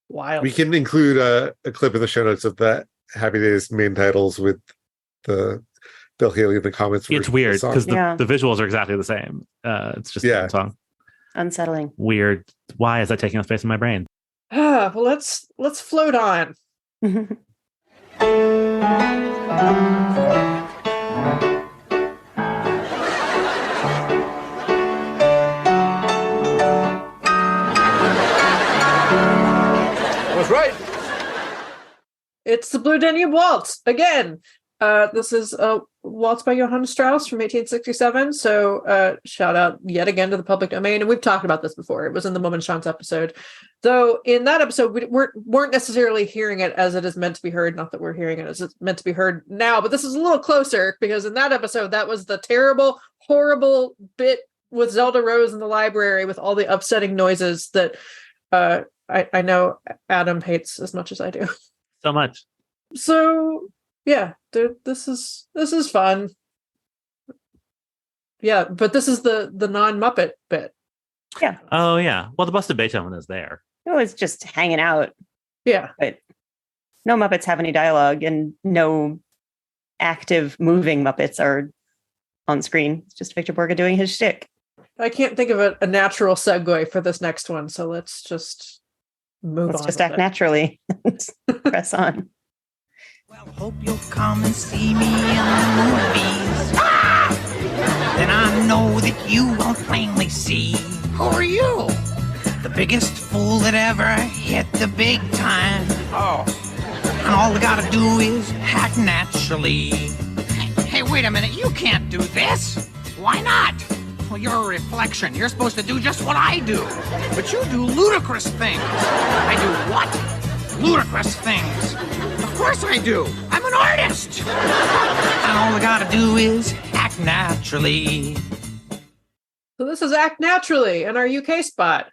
Wild. We can include a clip in the show notes of that Happy Days main titles with the Bill Haley in the comments. It's weird because the visuals are exactly the same. It's just a song. Unsettling. Weird. Why is that taking up space in my brain? Well, let's float on. That's right. It's the Blue Danube Waltz again. This is a waltz by Johann Strauss from 1867. So shout out yet again to the public domain. And we've talked about this before. It was in the Mummenschanz episode. Though in that episode, we weren't necessarily hearing it as it is meant to be heard. Not that we're hearing it as it's meant to be heard now, but this is a little closer because in that episode, that was the terrible, horrible bit with Zelda Rose in the library with all the upsetting noises that I know Adam hates as much as I do. So much. So yeah, this is fun. Yeah, but this is the non-Muppet bit. Yeah. Oh yeah. Well, the busted Beethoven is there. It was just hanging out. Yeah. But no Muppets have any dialogue and no active moving Muppets are on screen. It's just Victor Borge doing his shtick. I can't think of a natural segue for this next one, so let's just move on. Let's just act naturally. Press on. Well, hope you'll come and see me in the movies. Ah! Then I know that you will plainly see. Who are you? The biggest fool that ever hit the big time. Oh. And all I gotta do is act naturally. Hey, wait a minute, you can't do this. Why not? Well, you're a reflection. You're supposed to do just what I do. But you do ludicrous things. I do what? Ludicrous things. Of course I do. I'm an artist. And all I gotta do is act naturally. So this is Act Naturally in our UK spot.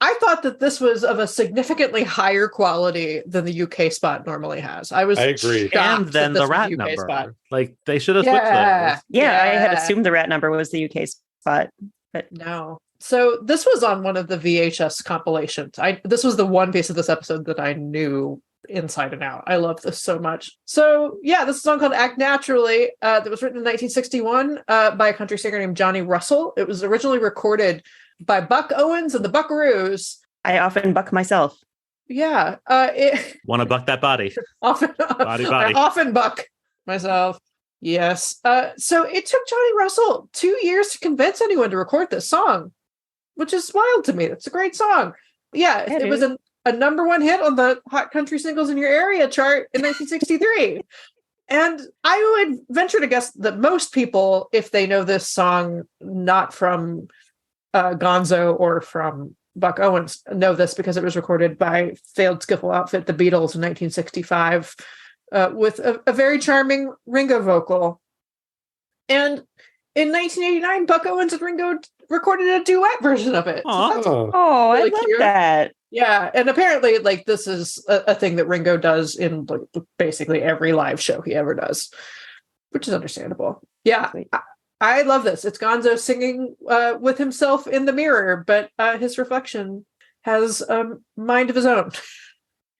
I thought that this was of a significantly higher quality than the UK spot normally has. I agree. And then the rat number. Spot. Like they should have switched those. Yeah, I had assumed the rat number was the UK spot, but no. So this was on one of the VHS compilations. This was the one piece of this episode that I knew inside and out. I love this so much. So yeah, this is a song called Act Naturally that was written in 1961 by a country singer named Johnny Russell. It was originally recorded by Buck Owens and the Buckaroos. I often buck myself. Yeah. Want to buck that body. Often. Body. I often buck myself. Yes. So it took Johnny Russell 2 years to convince anyone to record this song, which is wild to me. It's a great song. Yeah, it was a number one hit on the Hot Country Singles in Your Area chart in 1963. And I would venture to guess that most people, if they know this song, not from Gonzo or from Buck Owens, know this because it was recorded by failed skiffle outfit The Beatles in 1965 with a very charming Ringo vocal. And in 1989, Buck Owens and Ringo recorded a duet version of it. So really I love cute. that. Yeah, and apparently, like, this is a thing that Ringo does in basically every live show he ever does, which is understandable. Yeah, I love this. It's Gonzo singing with himself in the mirror, but his reflection has a mind of his own.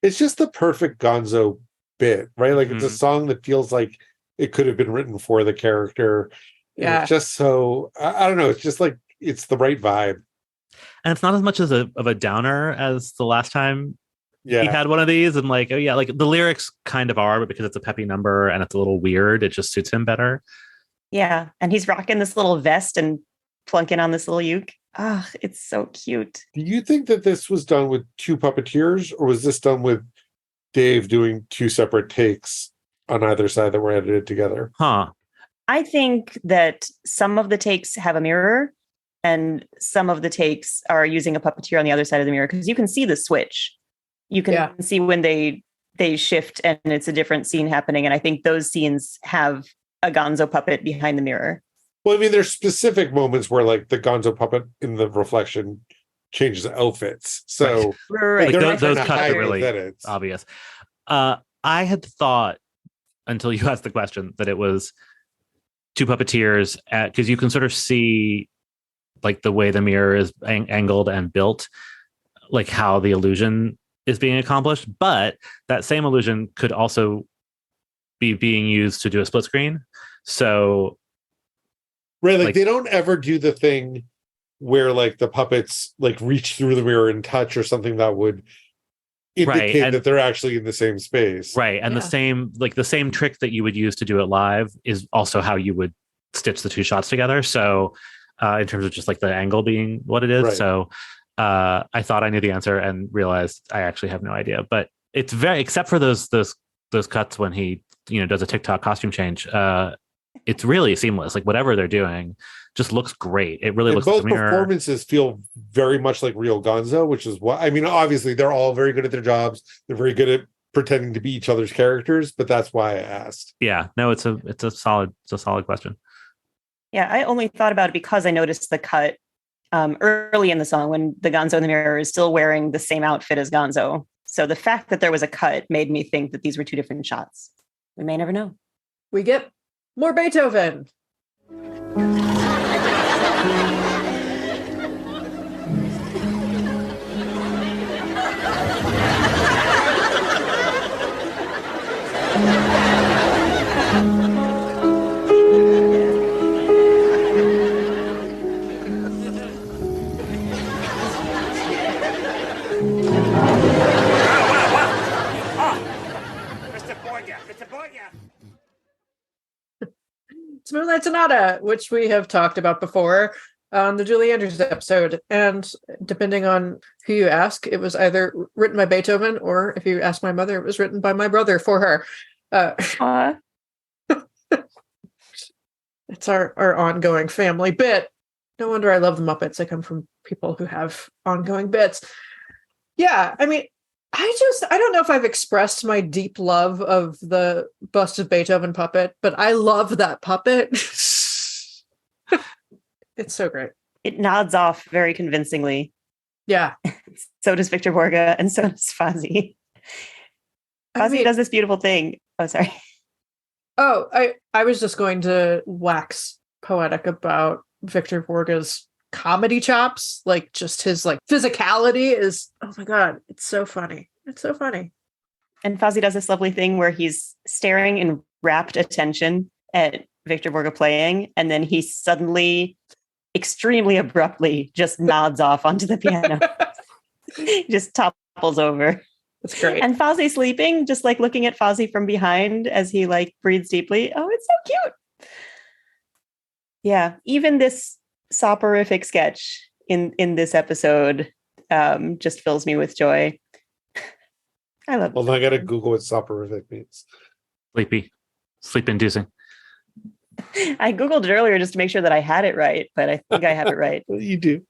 It's just the perfect Gonzo bit, right? Like it's a Mhm. song that feels like it could have been written for the character. And Yeah. it's just so I don't know. It's just like it's the right vibe. And it's not as much as of a downer as the last time Yeah. he had one of these. And like, oh yeah, like the lyrics kind of are, but because it's a peppy number and it's a little weird, it just suits him better. Yeah. And he's rocking this little vest and plunking on this little uke. Ah, it's so cute. Do you think that this was done with two puppeteers, or was this done with Dave doing two separate takes on either side that were edited together? Huh. I think that some of the takes have a mirror and some of the takes are using a puppeteer on the other side of the mirror, because you can see the switch. You can see when they shift and it's a different scene happening. And I think those scenes have a Gonzo puppet behind the mirror. Well, I mean, there's specific moments where like the Gonzo puppet in the reflection changes outfits. So Right. Like Like, those they're not cuts hiding are really edits. obvious. I had thought until you asked the question that it was two puppeteers, because you can sort of see like the way the mirror is angled and built, like how the illusion is being accomplished. But that same illusion could also be being used to do a split screen. So Right, like Like- they don't ever do the thing where like the puppets like reach through the mirror and touch or something that would indicate and- that they're actually in the same space. right, and Yeah. the same trick that you would use to do it live is also how you would stitch the two shots together. So in terms of just like the angle being what it is. Right. So I thought I knew the answer and realized I actually have no idea. But it's very, except for those cuts when he does a TikTok costume change. It's really seamless. Like whatever they're doing just looks great. It really And looks both like the mirror. performances feel very much like real Gonzo, which is what I mean. Obviously, they're all very good at their jobs. They're very good at pretending to be each other's characters, but that's why I asked. Yeah, no, it's a solid question. Yeah, I only thought about it because I noticed the cut early in the song when the Gonzo in the mirror is still wearing the same outfit as Gonzo. So the fact that there was a cut made me think that these were two different shots. We may never know. We get more Beethoven. Mr. Borge, Mr. Borge. It's Moonlight Sonata, which we have talked about before on the Julie Andrews episode. And depending on who you ask, it was either written by Beethoven, or if you ask my mother, it was written by my brother for her. Aw. It's our ongoing family bit. No wonder I love the Muppets. I come from people who have ongoing bits. Yeah, I mean, I don't know if I've expressed my deep love of the bust of Beethoven puppet, but I love that puppet. It's so great. It nods off very convincingly. Yeah. So does Victor Borge, and so does Fozzie. Fozzie does this beautiful thing. Oh, sorry. Oh, I was just going to wax poetic about Victor Borge's comedy chops. Like just his like physicality is, oh my God, it's so funny. It's so funny. And Fozzie does this lovely thing where he's staring in rapt attention at Victor Borge playing, and then he suddenly, extremely abruptly, just nods off onto the piano. Just topples over. That's great. And Fozzie sleeping, just like looking at Fozzie from behind as he like breathes deeply. Oh, it's so cute. Yeah, even this soporific sketch in this episode just fills me with joy. I love it. Well, I got to Google what soporific means. Sleep inducing. I Googled it earlier just to make sure that I had it right, but I think I have it right. You do.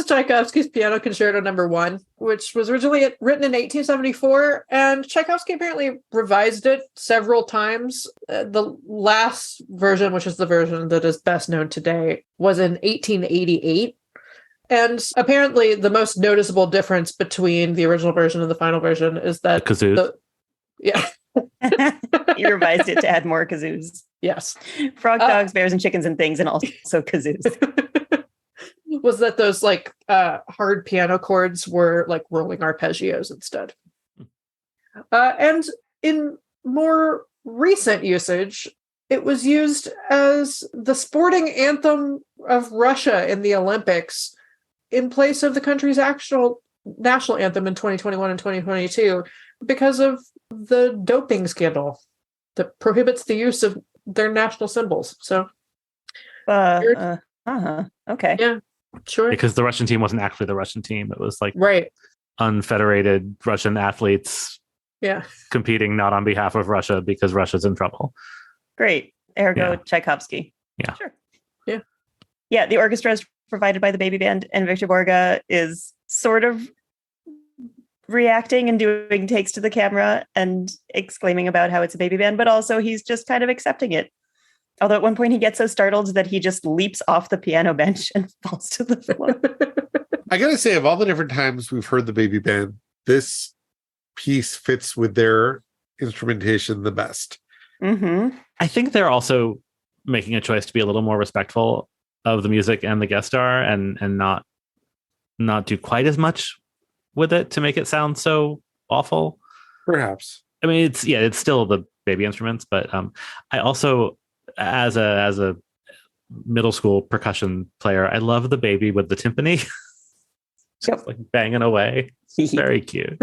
is Tchaikovsky's Piano Concerto No. 1, which was originally written in 1874, and Tchaikovsky apparently revised it several times. The last version, which is the version that is best known today, was in 1888. And apparently the most noticeable difference between the original version and the final version is that yeah. He revised it to add more kazoos. Yes. Frog, dogs, bears, and chickens and things, and also kazoos. Was that those hard piano chords were like rolling arpeggios instead. And in more recent usage, it was used as the sporting anthem of Russia in the Olympics in place of the country's actual national anthem in 2021 and 2022 because of the doping scandal that prohibits the use of their national symbols. So, okay. Yeah, sure. Because the Russian team wasn't actually the Russian team. It was like right. unfederated Russian athletes competing not on behalf of Russia because Russia's in trouble. Great. Ergo Tchaikovsky. Yeah. Sure. Yeah. Yeah, the orchestra is provided by the baby band, and Victor Borge is sort of reacting and doing takes to the camera and exclaiming about how it's a baby band, but also he's just kind of accepting it. Although at one point he gets so startled that he just leaps off the piano bench and falls to the floor. I gotta say, of all the different times we've heard the baby band, this piece fits with their instrumentation the best. Mm-hmm. I think they're also making a choice to be a little more respectful of the music and the guest star and not do quite as much with it to make it sound so awful. Perhaps. I mean, it's still the baby instruments, but I also, as a middle school percussion player, I love the baby with the timpani. Just like banging away. It's very cute.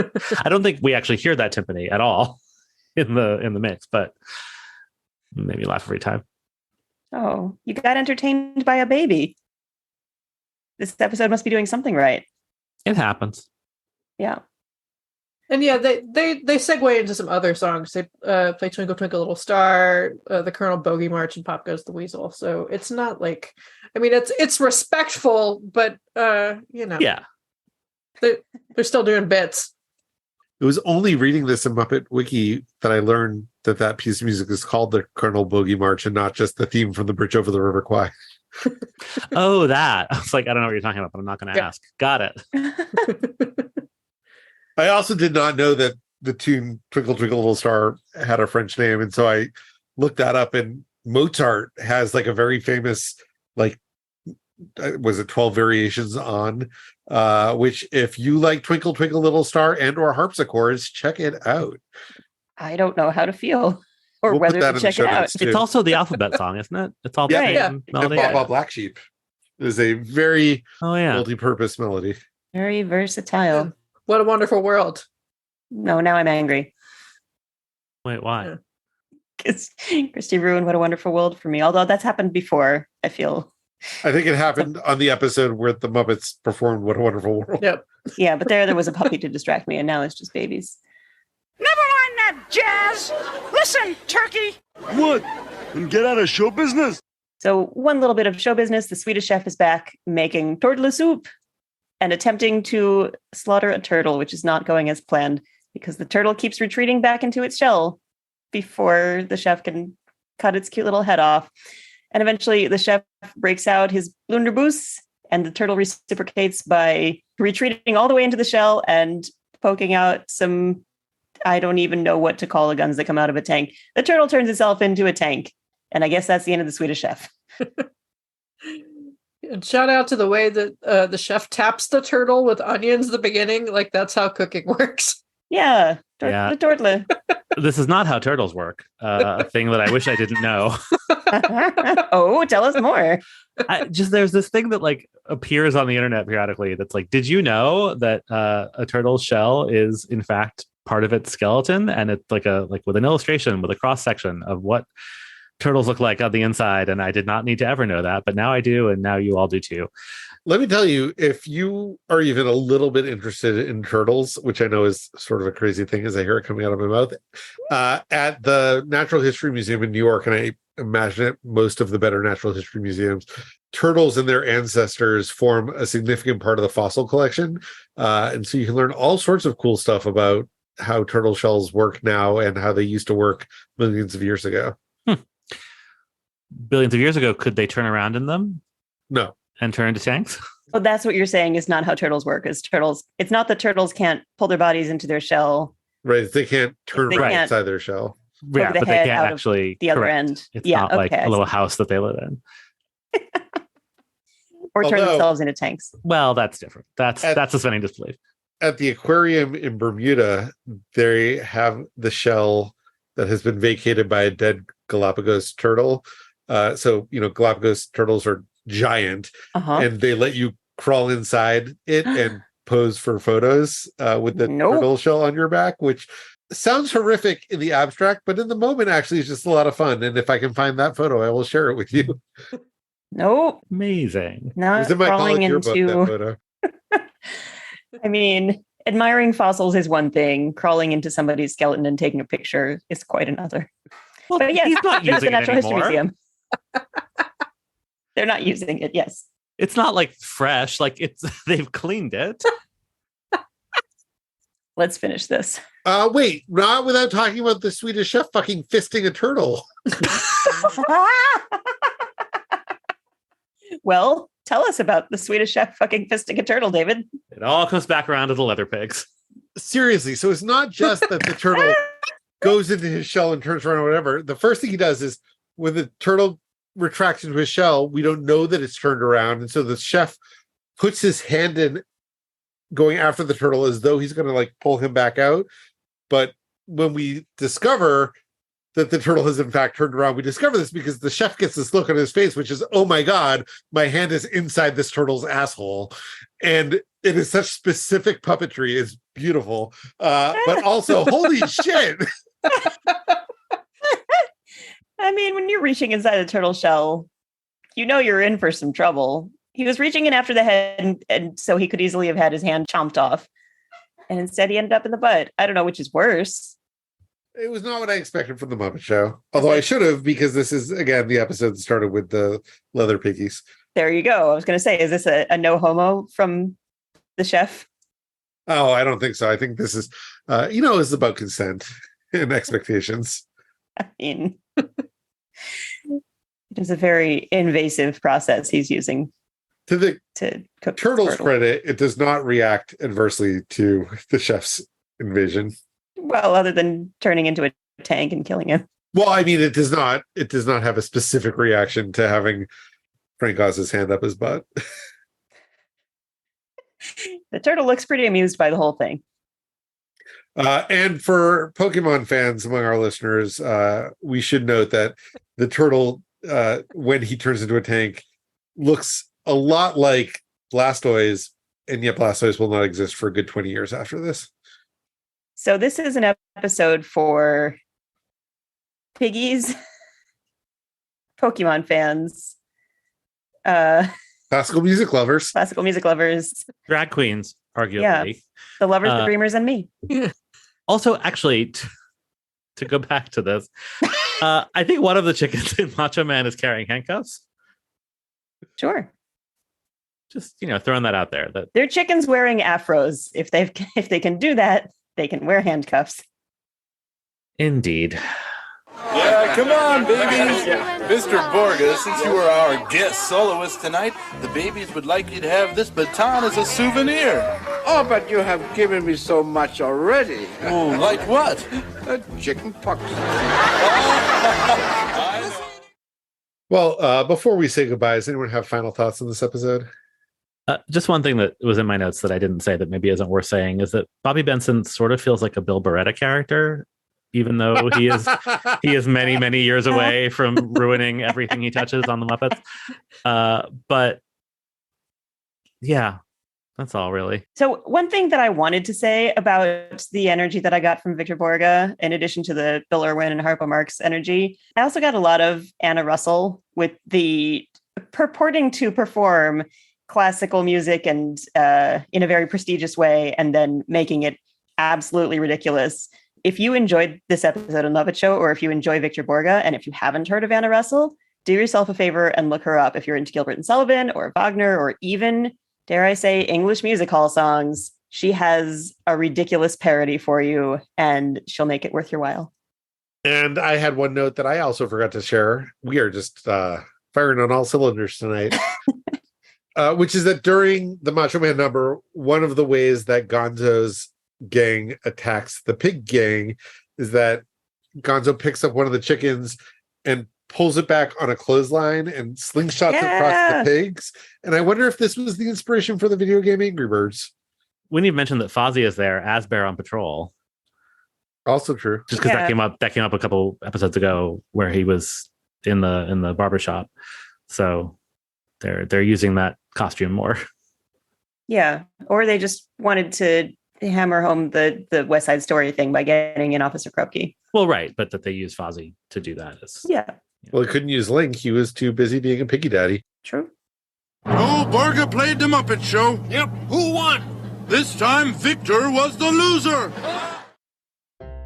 I don't think we actually hear that timpani at all in the mix, but maybe laugh every time. Oh, you got entertained by a baby. This episode must be doing something right. It happens. Yeah. And yeah, they segue into some other songs. They play Twinkle Twinkle Little Star, the Colonel Bogey March, and Pop Goes the Weasel. So it's not like, I mean, it's respectful, but yeah, they're still doing bits. It was only reading this in Muppet Wiki that I learned that piece of music is called the Colonel Bogey March and not just the theme from the Bridge Over the River Kwai. Oh, that. I was like, I don't know what you're talking about, but I'm not going to ask. Got it. I also did not know that the tune Twinkle Twinkle Little Star had a French name. And so I looked that up, and Mozart has like a very famous, was it 12 variations on, which if you like Twinkle Twinkle Little Star and or harpsichords, check it out. I don't know how to feel or whether to check it out. It's also the alphabet song, isn't it? It's all the same melody. And Baba Black Sheep is a very multi-purpose melody. Very versatile. What a Wonderful World. No, now I'm angry. Wait, why? Because Christy ruined What a Wonderful World for me. Although that's happened before, I feel. I think it happened on the episode where the Muppets performed What a Wonderful World. Yep. Yeah, but there was a puppy to distract me, and now it's just babies. Never mind that jazz. Listen, Turkey. What? And get out of show business? So one little bit of show business. The Swedish chef is back making turtle soup and attempting to slaughter a turtle, which is not going as planned because the turtle keeps retreating back into its shell before the chef can cut its cute little head off. And eventually the chef breaks out his blunderbuss, and the turtle reciprocates by retreating all the way into the shell and poking out some, I don't even know what to call the guns that come out of a tank. The turtle turns itself into a tank. And I guess that's the end of the Swedish chef. And shout out to the way that the chef taps the turtle with onions at the beginning. Like, that's how cooking works. Yeah. The turtle. This is not how turtles work. A thing that I wish I didn't know. Oh, tell us more. There's this thing that like appears on the internet periodically that's like, did you know that a turtle's shell is in fact part of its skeleton? And it's like with an illustration with a cross section of what turtles look like on the inside. And I did not need to ever know that, but now I do, and now you all do too. Let me tell you, if you are even a little bit interested in turtles, which I know is sort of a crazy thing as I hear it coming out of my mouth, at the Natural History Museum in New York, and I imagine it most of the better natural history museums, turtles and their ancestors form a significant part of the fossil collection. And so you can learn all sorts of cool stuff about how turtle shells work now and how they used to work millions of years ago. Billions of years ago, could they turn around in them? No. And turn into tanks? Well, that's what you're saying is not how turtles work. It's not that turtles can't pull their bodies into their shell. Right. They can't turn around inside their shell. Yeah, but they can't actually. The other correct. end. It's not like a little house that they live in. Or turn themselves into tanks. Well, that's different. That's suspending disbelief. At the aquarium in Bermuda, they have the shell that has been vacated by a dead Galapagos turtle. So, Galapagos turtles are giant, and they let you crawl inside it and pose for photos with the turtle shell on your back, which sounds horrific in the abstract, but in the moment actually is just a lot of fun. And if I can find that photo, I will share it with you. Nope. Amazing. Not crawling into. I mean, admiring fossils is one thing. Crawling into somebody's skeleton and taking a picture is quite another. Well, but yes, he's not using the Natural it History anymore. Museum. They're not using it. Yes. It's not like fresh. Like they've cleaned it. Let's finish this. Wait, not without talking about the Swedish chef fucking fisting a turtle. Well, tell us about the Swedish chef fucking fisting a turtle, David. It all comes back around to the leather pigs. Seriously, so it's not just that the turtle goes into his shell and turns around or whatever. The first thing he does is when the turtle retracts into his shell, we don't know that it's turned around. And so the chef puts his hand in going after the turtle as though he's going to like pull him back out. But when we discover that the turtle has in fact turned around, we discover this because the chef gets this look on his face, which is, oh my God, my hand is inside this turtle's asshole. And it is such specific puppetry. It's beautiful. But also, holy shit. I mean, when you're reaching inside a turtle shell, you're in for some trouble. He was reaching in after the head, and so he could easily have had his hand chomped off. And instead he ended up in the butt. I don't know which is worse. It was not what I expected from the Muppet Show. Although I should have, because this is, again, the episode that started with the leather piggies. There you go. I was going to say, is this a no homo from the chef? Oh, I don't think so. I think this is, it's about consent and expectations. I mean, it is a very invasive process he's using. To cook turtle's credit, it does not react adversely to the chef's invasion. Well, other than turning into a tank and killing him. Well, I mean, it does not have a specific reaction to having Frank Oz's hand up his butt. The turtle looks pretty amused by the whole thing. And for Pokemon fans among our listeners, we should note that the turtle, when he turns into a tank, looks a lot like Blastoise, and yet Blastoise will not exist for a good 20 years after this. So this is an episode for piggies, Pokemon fans, classical music lovers, drag queens, arguably. Yeah, the lovers, the dreamers, and me. Also, actually, to go back to this, I think one of the chickens in Macho Man is carrying handcuffs. Sure. Just, throwing that out there. That they're chickens wearing afros. If they can do that, they can wear handcuffs. Indeed. Yeah, come on, babies. Mr. Borge, since you are our guest soloist tonight, the babies would like you to have this baton as a souvenir. Oh, but you have given me so much already. Oh, like what? Chicken pox. Well, before we say goodbye, does anyone have final thoughts on this episode? Just one thing that was in my notes that I didn't say that maybe isn't worth saying is that Bobby Benson sort of feels like a Bill Beretta character, even though he is many, many years away from ruining everything he touches on the Muppets. But yeah, that's all really. So one thing that I wanted to say about the energy that I got from Victor Borge, in addition to the Bill Irwin and Harpo Marx energy, I also got a lot of Anna Russell with the purporting to perform classical music and in a very prestigious way, and then making it absolutely ridiculous. If you enjoyed this episode of Muppet Show, or if you enjoy Victor Borge, and if you haven't heard of Anna Russell, do yourself a favor and look her up if you're into Gilbert and Sullivan or Wagner or even, dare I say, English music hall songs. She has a ridiculous parody for you, and she'll make it worth your while. And I had one note that I also forgot to share. We are just firing on all cylinders tonight, which is that during the Macho Man number, one of the ways that Gonzo's gang attacks the pig gang is that Gonzo picks up one of the chickens and pulls it back on a clothesline and slingshots it across the pigs. And I wonder if this was the inspiration for the video game Angry Birds. We need to mention that Fozzie is there as Bear on Patrol. Also true. Just because that came up a couple episodes ago where he was in the barbershop. So they're using that costume more. Yeah. Or they just wanted to hammer home the West Side Story thing by getting in Officer Krupke. Well, right, but that they use Fozzie to do that. Well, he couldn't use Link. He was too busy being a piggy daddy. True. Oh, Borge played the Muppet Show. Yep. Who won? This time, Victor was the loser.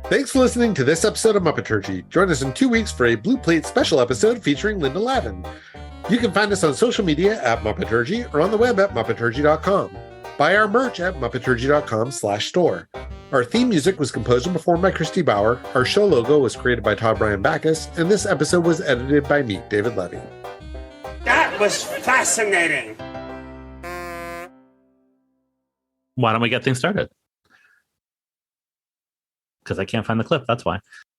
Thanks for listening to this episode of Muppeturgy. Join us in 2 weeks for a Blue Plate special episode featuring Linda Lavin. You can find us on social media at Muppeturgy or on the web at Muppeturgy.com. Buy our merch at Muppeturgy.com/store. Our theme music was composed and performed by Christy Bauer. Our show logo was created by Todd Bryan Backus, and this episode was edited by me, David Levy. That was fascinating. Why don't we get things started? Because I can't find the clip. That's why.